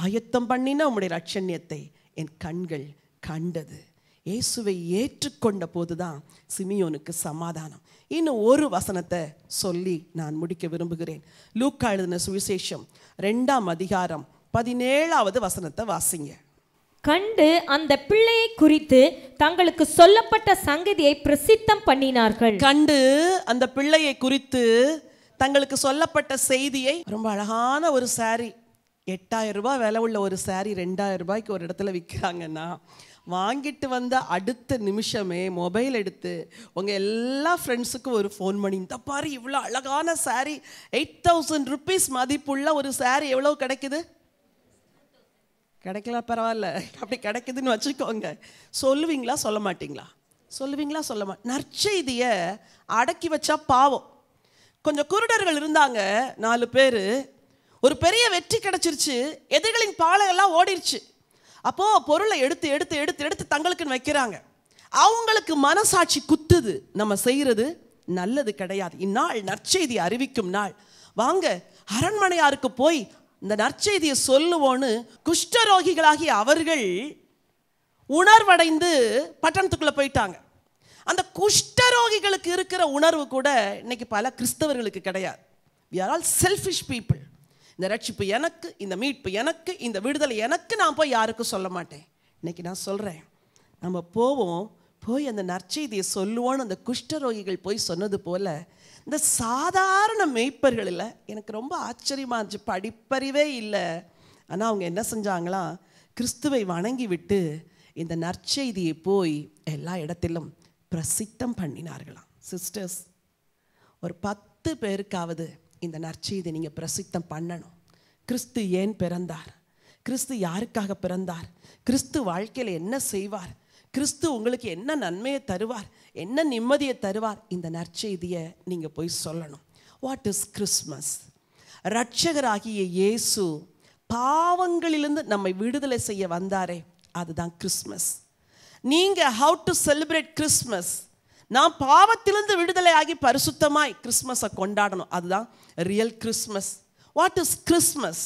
ஆயத்தம் பண்ணின உம்முடைய ரட்சண்யத்தை என் கண்கள் கண்டது. இயேசுவை ஏற்றுக்கொண்ட போதுதான் சிமியோனுக்கு சமாதானம். இன்னும் ஒரு வசனத்தை சொல்லி நான் முடிக்க விரும்புகிறேன். லூக்கா எழுதின சுவிசேஷம் 2ஆம் அதிகாரம் 17வது வசனத்தை வாசிங்க. கண்டு அந்த பிள்ளையை குறித்து தங்களுக்கு சொல்லப்பட்ட சங்கதியை பிரசித்தம் பண்ணினார்கள். கண்டு அந்த பிள்ளையை குறித்து தங்களுக்கு சொல்லப்பட்ட செய்தியை. ரொம்ப அழகான ஒரு சாரி, 8000 ரூபாய் விலை உள்ள ஒரு சாரி 2000 ரூபாய்க்கு ஒரு இடத்துல விற்கிறாங்கன்னா, வாங்கிட்டு வந்த அடுத்த நிமிஷமே மொபைல் எடுத்து உங்கள் எல்லா ஃப்ரெண்ட்ஸுக்கும் ஒரு ஃபோன் பண்ணி, இந்த பாரு இவ்வளோ அழகான சாரி, 8000 ருபீஸ் மதிப்புள்ள ஒரு சாரி எவ்வளோ கிடைக்குது? கிடைக்கல பரவாயில்ல, அப்படி கிடைக்குதுன்னு வச்சுக்கோங்க. சொல்லுவீங்களா சொல்ல மாட்டீங்களா? சொல்லுவீங்களா சொல்ல மாட்டீங்க? நற்செய்தியை அடக்கி வச்சா பாவம். கொஞ்சம் குருடர்கள் இருந்தாங்க 4 பேர். ஒரு பெரிய வெற்றி கிடைச்சிருச்சு, எதிரிகளின் பாளையெல்லாம் ஓடிருச்சு. அப்போது பொருளை எடுத்து எடுத்து எடுத்து எடுத்து தங்களுக்குன்னு வைக்கிறாங்க. அவங்களுக்கு மனசாட்சி குத்துது, நம்ம செய்கிறது நல்லது கிடையாது. இந்நாள் நற்செய்தி அறிவிக்கும் நாள், வாங்க அரண்மனையாருக்கு போய் இந்த நற்செய்தியை சொல்லுவோன்னு குஷ்டரோகிகளாகி அவர்கள் உணர்வடைந்து பட்டணத்துக்குள்ள போயிட்டாங்க. அந்த குஷ்டரோகிகளுக்கு இருக்கிற உணர்வு கூட இன்னைக்கு பல கிறிஸ்தவர்களுக்கு கிடையாது. we are all selfish people. இந்த ரட்சிப்பு எனக்கு, இந்த மீட்பு எனக்கு, இந்த விடுதலை எனக்கு, நான் போய் யாருக்கும் சொல்ல மாட்டேன். இன்னைக்கு நான் சொல்றேன், நம்ம போவோம், போய் அந்த நற்செய்தியை சொல்லுவோன்னு அந்த குஷ்டரோகிகள் போய் சொன்னது போல இந்த சாதாரண மெய்ப்பர்களில் எனக்கு ரொம்ப ஆச்சரியமாக இருந்துச்சு. படிப்பறிவே இல்லை, ஆனால் அவங்க என்ன செஞ்சாங்களாம், கிறிஸ்துவை வணங்கி விட்டு இந்த நற்செய்தியை போய் எல்லா இடத்திலும் பிரசித்தம் பண்ணினார்களாம். சிஸ்டர்ஸ், ஒரு 10 பேருக்காவது இந்த நற்செய்தி நீங்கள் பிரசித்தம் பண்ணணும். கிறிஸ்து ஏன் பிறந்தார்? கிறிஸ்து யாருக்காக பிறந்தார்? கிறிஸ்து வாழ்க்கையில் என்ன செய்வார்? கிறிஸ்து உங்களுக்கு என்ன நன்மையை தருவார், என்ன நிம்மதியை தருவார்? இந்த நற்செய்தியை நீங்கள் போய் சொல்லணும். What is Christmas? ரட்சகராகிய இயேசு பாவங்களிலிருந்து நம்மை விடுதலை செய்ய வந்தாரே, அதுதான் கிறிஸ்மஸ். நீங்கள் ஹவு டு செலிப்ரேட் கிறிஸ்மஸ்? நான் பாவத்திலிருந்து விடுதலை ஆகி பரிசுத்தமாய் கிறிஸ்மஸை கொண்டாடணும், அதுதான் real Christmas. What is Christmas?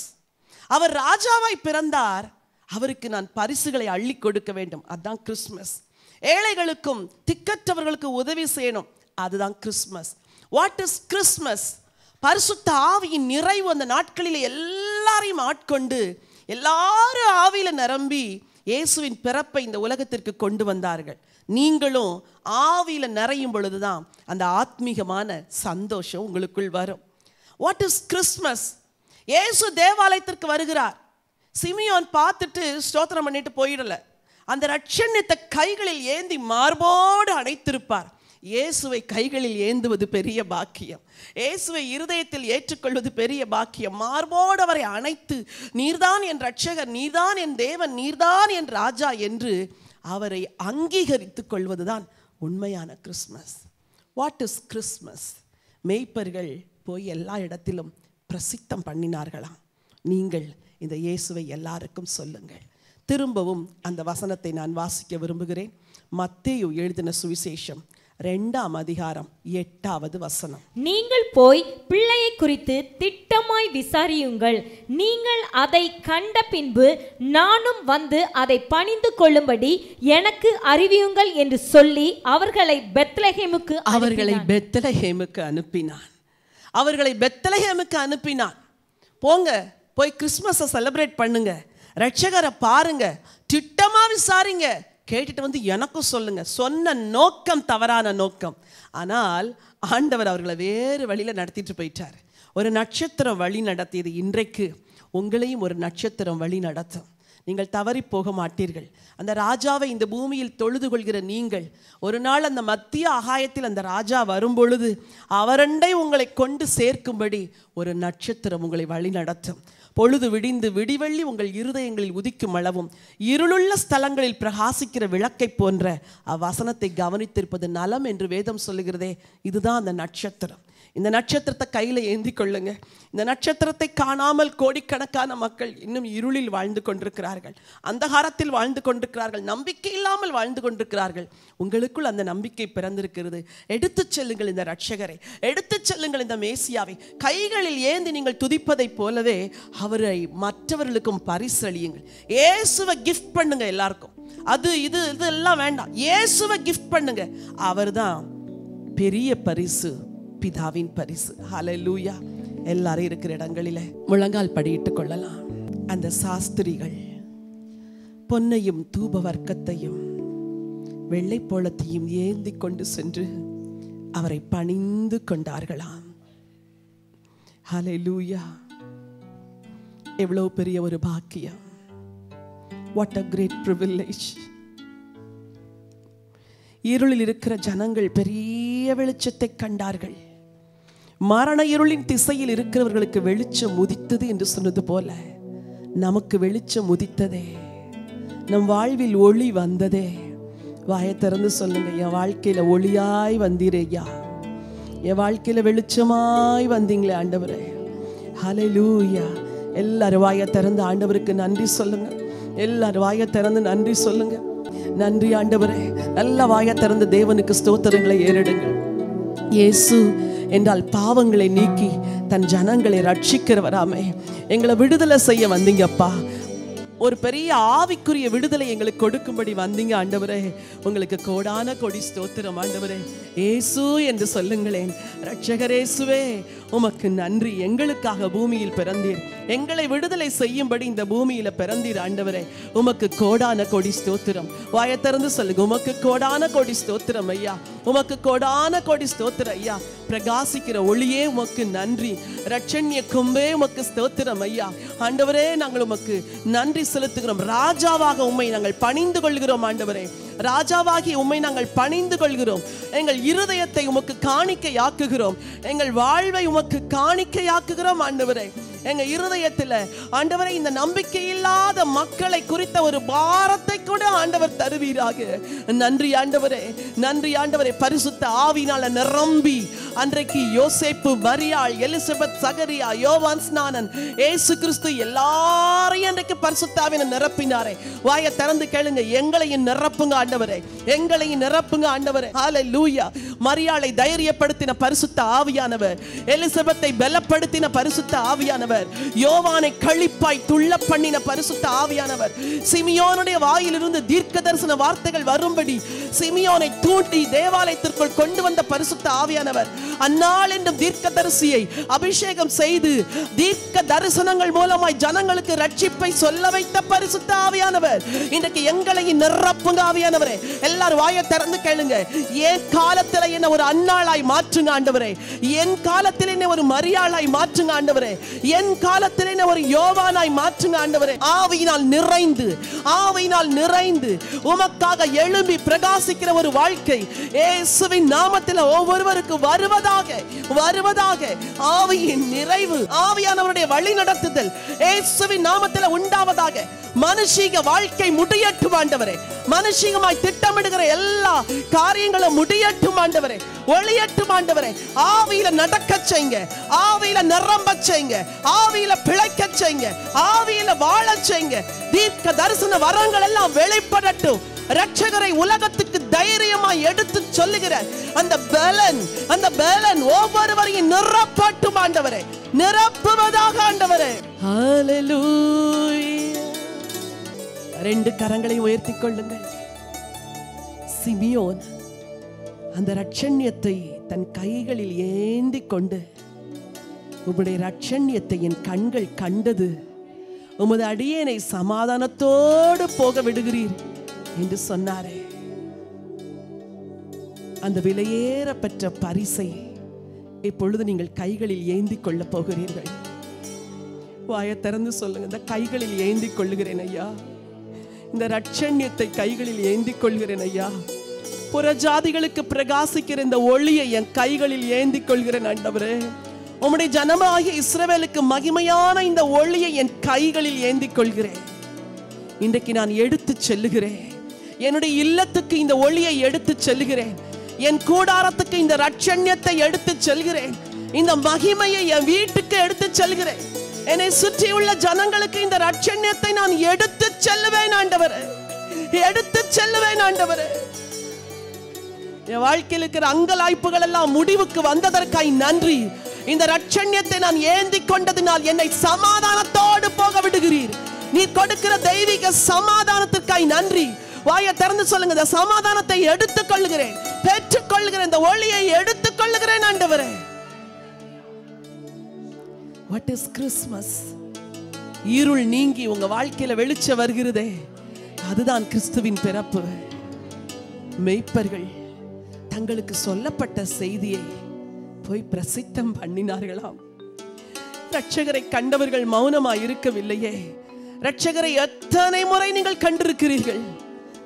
அவர் ராஜாவாய் பிறந்தார், அவருக்கு நான் பரிசுகளை அள்ளி கொடுக்க வேண்டும், அதுதான் கிறிஸ்மஸ். ஏழைகளுக்கும் திக்கற்றவர்களுக்கு உதவி செய்யணும், அதுதான் கிறிஸ்மஸ். What is Christmas? பரிசுத்த ஆவியின் நிறைவு அந்த நாட்களில் எல்லாரையும் ஆட்கொண்டு எல்லாரும் ஆவியில நிரம்பி இயேசுவின் பிறப்பை இந்த உலகத்திற்கு கொண்டு வந்தார்கள். நீங்களும் ஆவியில நிறையும் பொழுதுதான் அந்த ஆத்மீகமான சந்தோஷம் உங்களுக்குள் வரும். What is Christmas? இயேசு தேவாலயத்திற்கு வருகிறார். சிமியோன் பார்த்துட்டு ஸ்தோத்திரம் பண்ணிட்டு போயிடல. அந்த ரட்சணியத்தை கைகளில் ஏந்தி மார்போடு அணைத்திருப்பார். இயேசுவை கைகளில் ஏந்துவது பெரிய பாக்கியம். இயேசுவை இருதயத்தில் ஏற்றுக்கொள்வது பெரிய பாக்கியம். மார்போடு அவரை அணைத்து, நீர்தான் என் ரட்சகர், நீர்தான் என் தேவன், நீர்தான் என் ராஜா என்று அவரை அங்கீகரித்துக் கொள்வதுதான் உண்மையான கிறிஸ்மஸ். What is Christmas? மேய்ப்பர்கள் போய் எல்லா இடத்திலும் பிரசித்தம் பண்ணினார்களாம். நீங்கள் இந்த இயேசுவை எல்லாருக்கும் சொல்லுங்கள். திரும்பவும் அந்த வசனத்தை நான் வாசிக்க விரும்புகிறேன். மத்தேயு எழுதின சுவிசேஷம் 2ஆம் அதிகாரம் 8வது வசனம். நீங்கள் போய் பிள்ளையை குறித்து திட்டமாய் விசாரியுங்கள். நீங்கள் அதை கண்ட பின்பு நானும் வந்து அதை பணிந்து கொள்ளும்படி எனக்கு அறிவியுங்கள் என்று சொல்லி அவர்களை பெத்லகேமுக்கு அனுப்பினான். அவர்களை பெத்லகேமுக்கு அனுப்பினான். போங்க, போய் கிறிஸ்மஸை செலிப்ரேட் பண்ணுங்க, ரட்சகரை பாருங்க, திட்டமா விசாரிங்க, கேட்டுட்டு வந்து எனக்கும் சொல்லுங்க. சொன்ன நோக்கம் தவறான நோக்கம். ஆனால் ஆண்டவர் அவர்களை வேறு வழியில நடத்திட்டு போயிட்டார். ஒரு நட்சத்திரம் வழி நடத்தியது. இன்றைக்கு உங்களையும் ஒரு நட்சத்திரம் வழி நடத்தும். நீங்கள் தவறி போக மாட்டீர்கள். அந்த ராஜாவை இந்த பூமியில் தொழுது கொள்கிற நீங்கள் ஒரு நாள் அந்த மத்திய ஆகாயத்தில் அந்த ராஜா வரும்பொழுது அவரண்டை உங்களை கொண்டு சேர்க்கும்படி ஒரு நட்சத்திரம் உங்களை வழி நடத்தும். பொழுது விடிந்து விடிவெள்ளி உங்கள் இருதயங்களில் உதிக்கும் அளவும் இருளுள்ள ஸ்தலங்களில் பிரகாசிக்கிற விளக்கை போன்ற அவ்வசனத்தை கவனித்திருப்பது நலம் என்று வேதம் சொல்லுகிறதே. இதுதான் அந்த நட்சத்திரம். இந்த நட்சத்திரத்தை கையில் ஏந்தி கொள்ளுங்க. இந்த நட்சத்திரத்தை காணாமல் கோடிக்கணக்கான மக்கள் இன்னும் இருளில் வாழ்ந்து கொண்டிருக்கிறார்கள், அந்தகாரத்தில் வாழ்ந்து கொண்டிருக்கிறார்கள், நம்பிக்கை இல்லாமல் வாழ்ந்து கொண்டிருக்கிறார்கள். உங்களுக்குள் அந்த நம்பிக்கை பிறந்திருக்கிறது. எடுத்துச் செல்லுங்கள் இந்த ரட்சகரை, எடுத்துச் செல்லுங்கள் இந்த மேசியாவை. கைகளில் ஏந்தி நீங்கள் துதிப்பதை போலவே அவரை மற்றவர்களுக்கும் பரிசளியுங்கள். இயேசுவை கிஃப்ட் பண்ணுங்க. எல்லாருக்கும் அது இது இதெல்லாம் வேண்டாம். இயேசுவை கிஃப்ட் பண்ணுங்க. அவர்தான் பெரிய பரிசு, பிதாவின் பரிசு. ஹல்லேலூயா. எல்லாரும் இருக்கிற இடங்களிலே முழங்கால் படியிட்டுக் கொள்ளலாம். அந்த சாஸ்திரிகள் பொன்னையும் தூப வர்க்கத்தையும் வெள்ளை போளத்தையும் ஏந்தி கொண்டு சென்று அவரை பணிந்து கொண்டார்களாம். ஹல்லேலூயா. எவ்வளவு பெரிய ஒரு பாக்கியம். What a great privilege. இருளில் இருக்கிற ஜனங்கள் பெரிய வெளிச்சத்தை கண்டார்கள். மரண இருளின் திசையில் இருக்கிறவர்களுக்கு வெளிச்சம் உதித்தது என்று சொன்னது போல நமக்கு வெளிச்சம் உதித்ததே, நம் வாழ்வில் ஒளி வந்ததே. வாயை திறந்து சொல்லுங்க, என் வாழ்க்கையில ஒளியாய் வந்தீரே ஐயா, என் வாழ்க்கையில வெளிச்சமாய் வந்தீங்களே ஆண்டவரே. ஹல்லேலூயா. எல்லாரும் வாயை திறந்து ஆண்டவருக்கு நன்றி சொல்லுங்க. எல்லாரும் வாயை திறந்து நன்றி சொல்லுங்க. நன்றி ஆண்டவரே. நல்ல வாயை திறந்து தேவனுக்கு ஸ்தோத்திரங்களை ஏறெடுங்கள். இயேசு என்றால் பாவங்களை நீக்கி தன் ஜனங்களை ரட்சிக்கிறவராமே. எங்களை விடுதலை செய்ய வந்தீங்கப்பா. ஒரு பெரிய ஆவிக்குரிய விடுதலை எங்களுக்கு கொடுக்கும்படி வந்தீங்க ஆண்டவரே. உங்களுக்கு கோடான கோடி ஸ்தோத்திரம் ஆண்டவரே. இயேசு என்று சொல்லுங்களேன். ரட்சகர் இயேசுவே, உமக்கு நன்றி. எங்களுக்காக பூமியில் பிறந்தீர், எங்களை விடுதலை செய்யும்படி இந்த பூமியில பிறந்தீர் ஆண்டவரே. உமக்கு கோடான கோடி ஸ்தோத்திரம். வாயை திறந்து சொல்லுங்க, உமக்கு கோடான கோடி ஸ்தோத்திரம் ஐயா, உமக்கு கோடான கோடி ஸ்தோத்திரம் ஐயா. பிரகாசிக்கிற ஒளியே உமக்கு நன்றி. ரட்சண்ய கொம்பே உமக்கு ஸ்தோத்திரம் ஐயா. ஆண்டவரே, நாங்கள் உமக்கு நன்றி செலுத்துகிறோம். ராஜாவாக உம்மை நாங்கள் பணிந்து கொள்கிறோம் ஆண்டவரே. ராஜாவாகி உம்மை நாங்கள் பணிந்து கொள்கிறோம். எங்கள் இருதயத்தை உமக்கு காணிக்கையாக்குகிறோம். எங்கள் வாழ்வை உமக்கு காணிக்கையாக்குகிறோம் ஆண்டவரே. எங்க இருதயத்தில் ஆண்டவரே இந்த நம்பிக்கை இல்லாத மக்களை குறித்த ஒரு பாரத்தை கூட ஆண்டவர் தருவீராக. நன்றி ஆண்டவரே, நன்றி ஆண்டவரே. பரிசுத்த ஆவியினால நிரம்பி அன்றைக்கு யோசேப்பு, மரியாள், எலிசபெத், சகரியா, யோவான் ஸ்நானன், இயேசு கிறிஸ்து எல்லாரையும் அன்றைக்கு பரிசுத்த ஆவியினால நிரப்பினாரே. வாயை திறந்து கேளுங்க, எங்களையும் நிரப்புங்க ஆண்டவரே, எங்களையும் நிரப்புங்க ஆண்டவரே. ஹல்லேலூயா. மரியாளை தைரியப்படுத்தின பரிசுத்த ஆவியானவர், எலிசபெத்தை பலப்படுத்தின பரிசுத்த ஆவியானவர், யோவானை களிப்பாய் துள்ள பண்ணின பரிசுத்த ஆவியானவர், சிமியோனுடைய வாயிலிருந்து தீர்க்க தரிசன வார்த்தைகள் வரும்படி சிமியோனை தூண்டி தேவாலயத்திற்குள் கொண்டு வந்த பரிசுத்த ஆவியானவர், அந்நாள் என்னும் தீர்க்கதரிசியை அபிஷேகம் செய்து தீர்க்க தரிசனங்கள் மூலமாய் ஜனங்களுக்கு ரட்சிப்பை சொல்ல வைத்த பரிசுத்த ஆவியானவர் இன்றைக்கு எங்களை நிரப்புங்க ஆவியானவரே. எல்லாரும் வாயை திறந்து கேளுங்க. என் காலத்துல என்ன ஒரு அன்னாளாய் மாற்றுங்க ஆண்டவரே. என் காலத்தில் என்ன ஒரு மரியாளாய் மாற்றுங்க ஆண்டவரே. என் காலத்தில் என்ன ஒரு யோவானாய் மாற்றுங்க ஆண்டவரே. ஆவியினால் நிறைந்து உமக்காக எழும்பி பிரகாசிக்கிற ஒரு வாழ்க்கை இயேசுவின் நாமத்தில் ஒவ்வொருவருக்கு வருவதாக ஆவியின் நிறைவு, ஆவியானவருடைய வழி நடத்துதல் இயேசுவின் நாமத்தில் உண்டாவதாக. மனுஷீக வாழ்க்கை முடியட்டும் ஆண்டவரே. மனுஷீகமாய் திட்டமிடுகிற எல்லா காரியங்களும் முடியட்டும் ஆண்டவரே, ஒளியட்டும் ஆண்டவரே. ஆவியில நடக்க செய்யுங்க, ஆவியில நிரம்ப செய்யுங்க, ஆவியில பிழைக்க செய்யுங்க, ஆவியில வாழ செய்யுங்க. தீர்க்க தரிசன வரங்கள் எல்லாம் வெளிப்படட்டும். ரட்சகரை உலகத்துக்கு தைரியமாய் எடுத்து சொல்லுகிற அந்த பலன் ஒவ்வொருவரையும் நிரப்பட்டும் ஆண்டவரே, நிரப்புவதாக ஆண்டவரே. ஹல்லேலூயா. ரெண்டு கரங்களை உயர்த்தி கொள்ளுங்கள். சிமியோன் அந்த ரட்சண்யத்தை தன் கைகளில் ஏந்தி கொண்டு, உம்முடைய ரட்சண்யத்தை என் கண்கள் கண்டது, உமது அடியேனை சமாதானத்தோடு போக விடுகிறீர் என்று சொன்னாரே. அந்த விலையேற பெற்ற பரிசை இப்பொழுது நீங்கள் கைகளில் ஏந்தி கொள்ள போகிறீர்கள். வாயை திறந்து சொல்லுங்க. இந்த கைகளில் ஏந்தி கொள்ளுகிறேன் ஐயா, இந்த ரட்சண்யத்தை கைகளில் ஏந்தி கொள்கிறேன் ஐயா. புறஜாதிகளுக்கு பிரகாசிக்கிற இந்த ஒளியை என் கைகளில் ஏந்தி கொள்கிறேன் ஆண்டவரே. உம்முடைய ஜனமாகிய இஸ்ரவேலுக்கு மகிமையான இந்த ஒளியை என் கைகளில் ஏந்தி கொள்கிறேன். இன்றைக்கு நான் எடுத்து செல்லுகிறேன். என்னுடைய இல்லத்துக்கு இந்த ஒளியை எடுத்து செல்லுகிறேன். என் கூடாரத்துக்கு இந்த ரட்சண்யத்தை எடுத்து செல்கிறேன். இந்த மகிமையை என் வீட்டுக்கு எடுத்து செல்கிறேன். என்னை சுற்றியுள்ள ஜனங்களுக்கு இந்த ரட்சண்யத்தை நான் எடுத்து செல்லுவேன் ஆண்டவரே, எடுத்து செல்லுவேன் ஆண்டவரே. என் வாழ்க்கையில் இருக்கிற அங்கலாய்ப்புகள் எல்லாம் முடிவுக்கு வந்ததற்காய் நன்றி. இந்த ரட்சண்யத்தை நான் ஏந்தி கொண்டதினால் என்னை சமாதானத்தோடு போக விடுகிறீர். நீ கொடுக்கிற தெய்வீக சமாதானத்திற்காய் நன்றி. வாயை திறந்து சொல்லுங்க. இந்த சமாதானத்தை எடுத்துக் கொள்ளுகிறேன், பெற்றுக் கொள்ளுகிறேன். இந்த ஒளியை எடுத்துக் கொள்ளுகிறேன் ஆண்டவரே. What is Christmas? இருள் நீங்கி உங்க வாழ்க்கையில வெளிச்சம் வருகிறதே, அதுதான் கிறிஸ்துவின் பிறப்பு. மேய்ப்பர்கள் தங்களுக்கு சொல்லப்பட்ட செய்தியை போய் பிரசித்தம் பண்ணினார்களாம். ரட்சகரை கண்டவர்கள் மௌனமாய் இருக்கவில்லையே. ரட்சகரை எத்தனை முறை நீங்கள் கண்டிருக்கிறீர்கள்,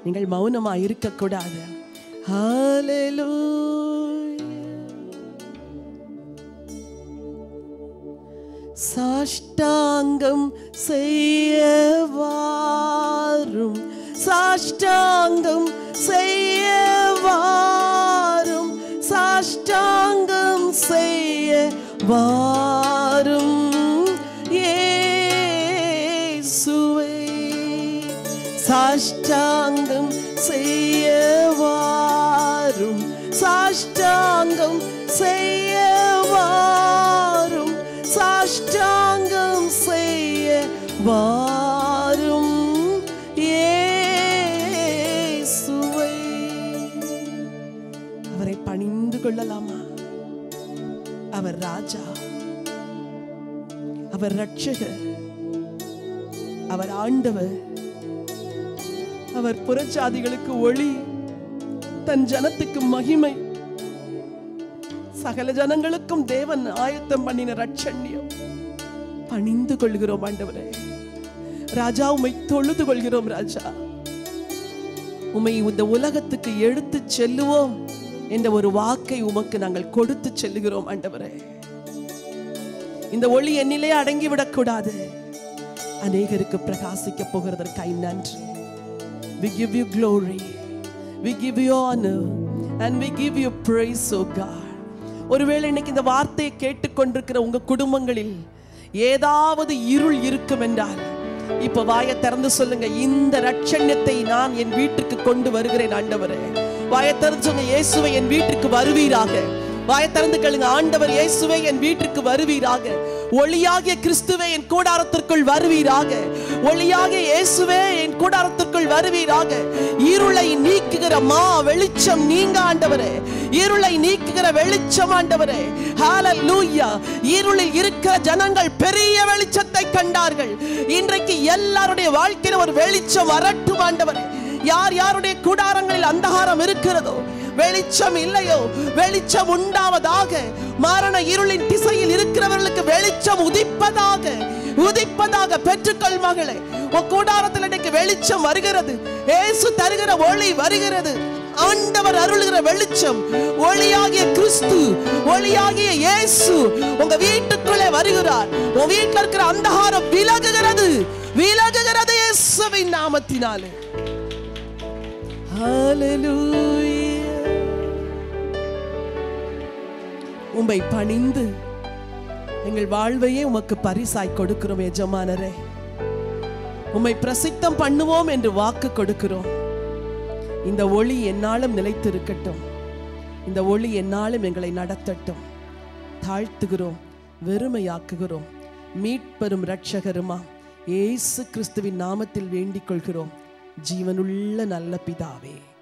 நீங்கள் மௌனமாய் இருக்க கூடாது. ஹல்லேலூயா. சாஷ்டாங்கம் செய்யவாரும், சாஷ்டாங்கம் செய்யவாரும், சாஷ்டாங்கம் செய்யவாரும் இயேசுவே. சாஷ்டாங்கம் செய்யவாரும், சாஷ்டாங்கம் செய்யவாரும், சாஷ்டாங்கம் செய்யவாரும் இயேசுவே. அவரை பணிந்து கொள்ளலாமா? அவர் ராஜா, அவர் ரட்சகர், அவர் ஆண்டவர், அவர் புறஜாதிகளுக்கு ஒளி, தன் ஜனத்துக்கு மகிமை, சகல ஜனங்களுக்கும் தேவன் ஆயத்தம் பண்ணின ரட்சண்யம். பணிந்து கொள்கிறோம் ஆண்டவரே. ராஜா, உம்மை தொழுது கொள்கிறோம் ராஜா. உம்மை இந்த உலகத்துக்கு எடுத்து செல்லுவோம் என்ற ஒரு வாக்கை உமக்கு நாங்கள் கொடுத்து செல்லுகிறோம் ஆண்டவரே. இந்த ஒளி என்னிலே அடங்கிவிடக் கூடாது. அநேகருக்கு பிரகாசிக்க போகிறதற்காய் நன்றி. We give you glory, we give you honor and we give you praise, oh God. ஒருவேளை இன்னைக்கு இந்த வார்த்தையை கேட்டுக்கொண்டிருக்கிற உங்க குடும்பங்களில் ஏதாவது இருள் இருக்கும் என்றால் இப்ப வாயை திறந்து சொல்லுங்க, இந்த ரட்சண்யத்தை நான் என் வீட்டுக்கு கொண்டு வருகிறேன் ஆண்டவரே. வாயை திறந்து சொல்லுங்க, இயேசுவே என் வீட்டுக்கு வருவீராக. வாயை திறந்து கேளுங்க, ஆண்டவர் இயேசுவே என் வீட்டுக்கு வருவீராக. ஒளியாகிய கிறிஸ்துவே என் கூடாரத்திற்குள் வருவீராக. ஒளியாகிய இயேசுவே என் கூடாரத்திற்குள் வருவீராக. இருளை நீக்குகிற வெளிச்சம் நீங்க ஆண்டவரே. இருளை நீக்குகிற வெளிச்சம் ஆண்டவரே. ஹalleluya. இருளில் இருக்கிற ஜனங்கள் பெரிய வெளிச்சத்தை கண்டார்கள். இன்றைக்கு எல்லாருடைய வாழ்க்கையில ஒரு வெளிச்சம் வரட்டும் ஆண்டவரே. யார் யாருடைய கூடாரங்களில் அந்தகாரம் இருக்கிறதோ, வெளிச்சம் இல்லையோ, வெளிச்சம் உண்டாவதாக. மரண இருளின் திசையில் இருக்கிறவர்களுக்கு வெளிச்சம் உதிப்பதாக, உதிப்பதாக. பெற்றுக்கொள் மகளே, உன் கூடாரத்தில் இன்னைக்கு வெளிச்சம் வருகிறது. இயேசு தருகிற ஒளி வருகிறது. ஆண்டவர் அருளுகிற வெளிச்சம், ஒளியாகிய கிறிஸ்து, ஒளியாகிய இயேசு உங்க வீட்டுக்குள்ளே வருகிறார். உங்க வீட்டில் இருக்கிற அந்தகாரம் விலகுகிறது, விலகுகிறது இயேசுவின் நாமத்தினாலே. ஹalleluya. உம்மை பணிந்து எங்கள் வாழ்வையே உமக்கு பரிசாய் கொடுக்கிறோம் எஜமானரே. உம்மை பிரசித்தம் பண்ணுவோம் என்று வாக்கு கொடுக்கிறோம். இந்த ஒளி என்னாலும் நிலைத்திருக்கட்டும். இந்த ஒளி என்னாலும் எங்களை நடத்தட்டும். தாழ்த்துகிறோம், வெறுமையாக்குகிறோம். மீட்பெரும் இரட்சகருமா இயேசு கிறிஸ்துவின் நாமத்தில் வேண்டிக் கொள்கிறோம் ஜீவனுள்ள நல்ல பிதாவே.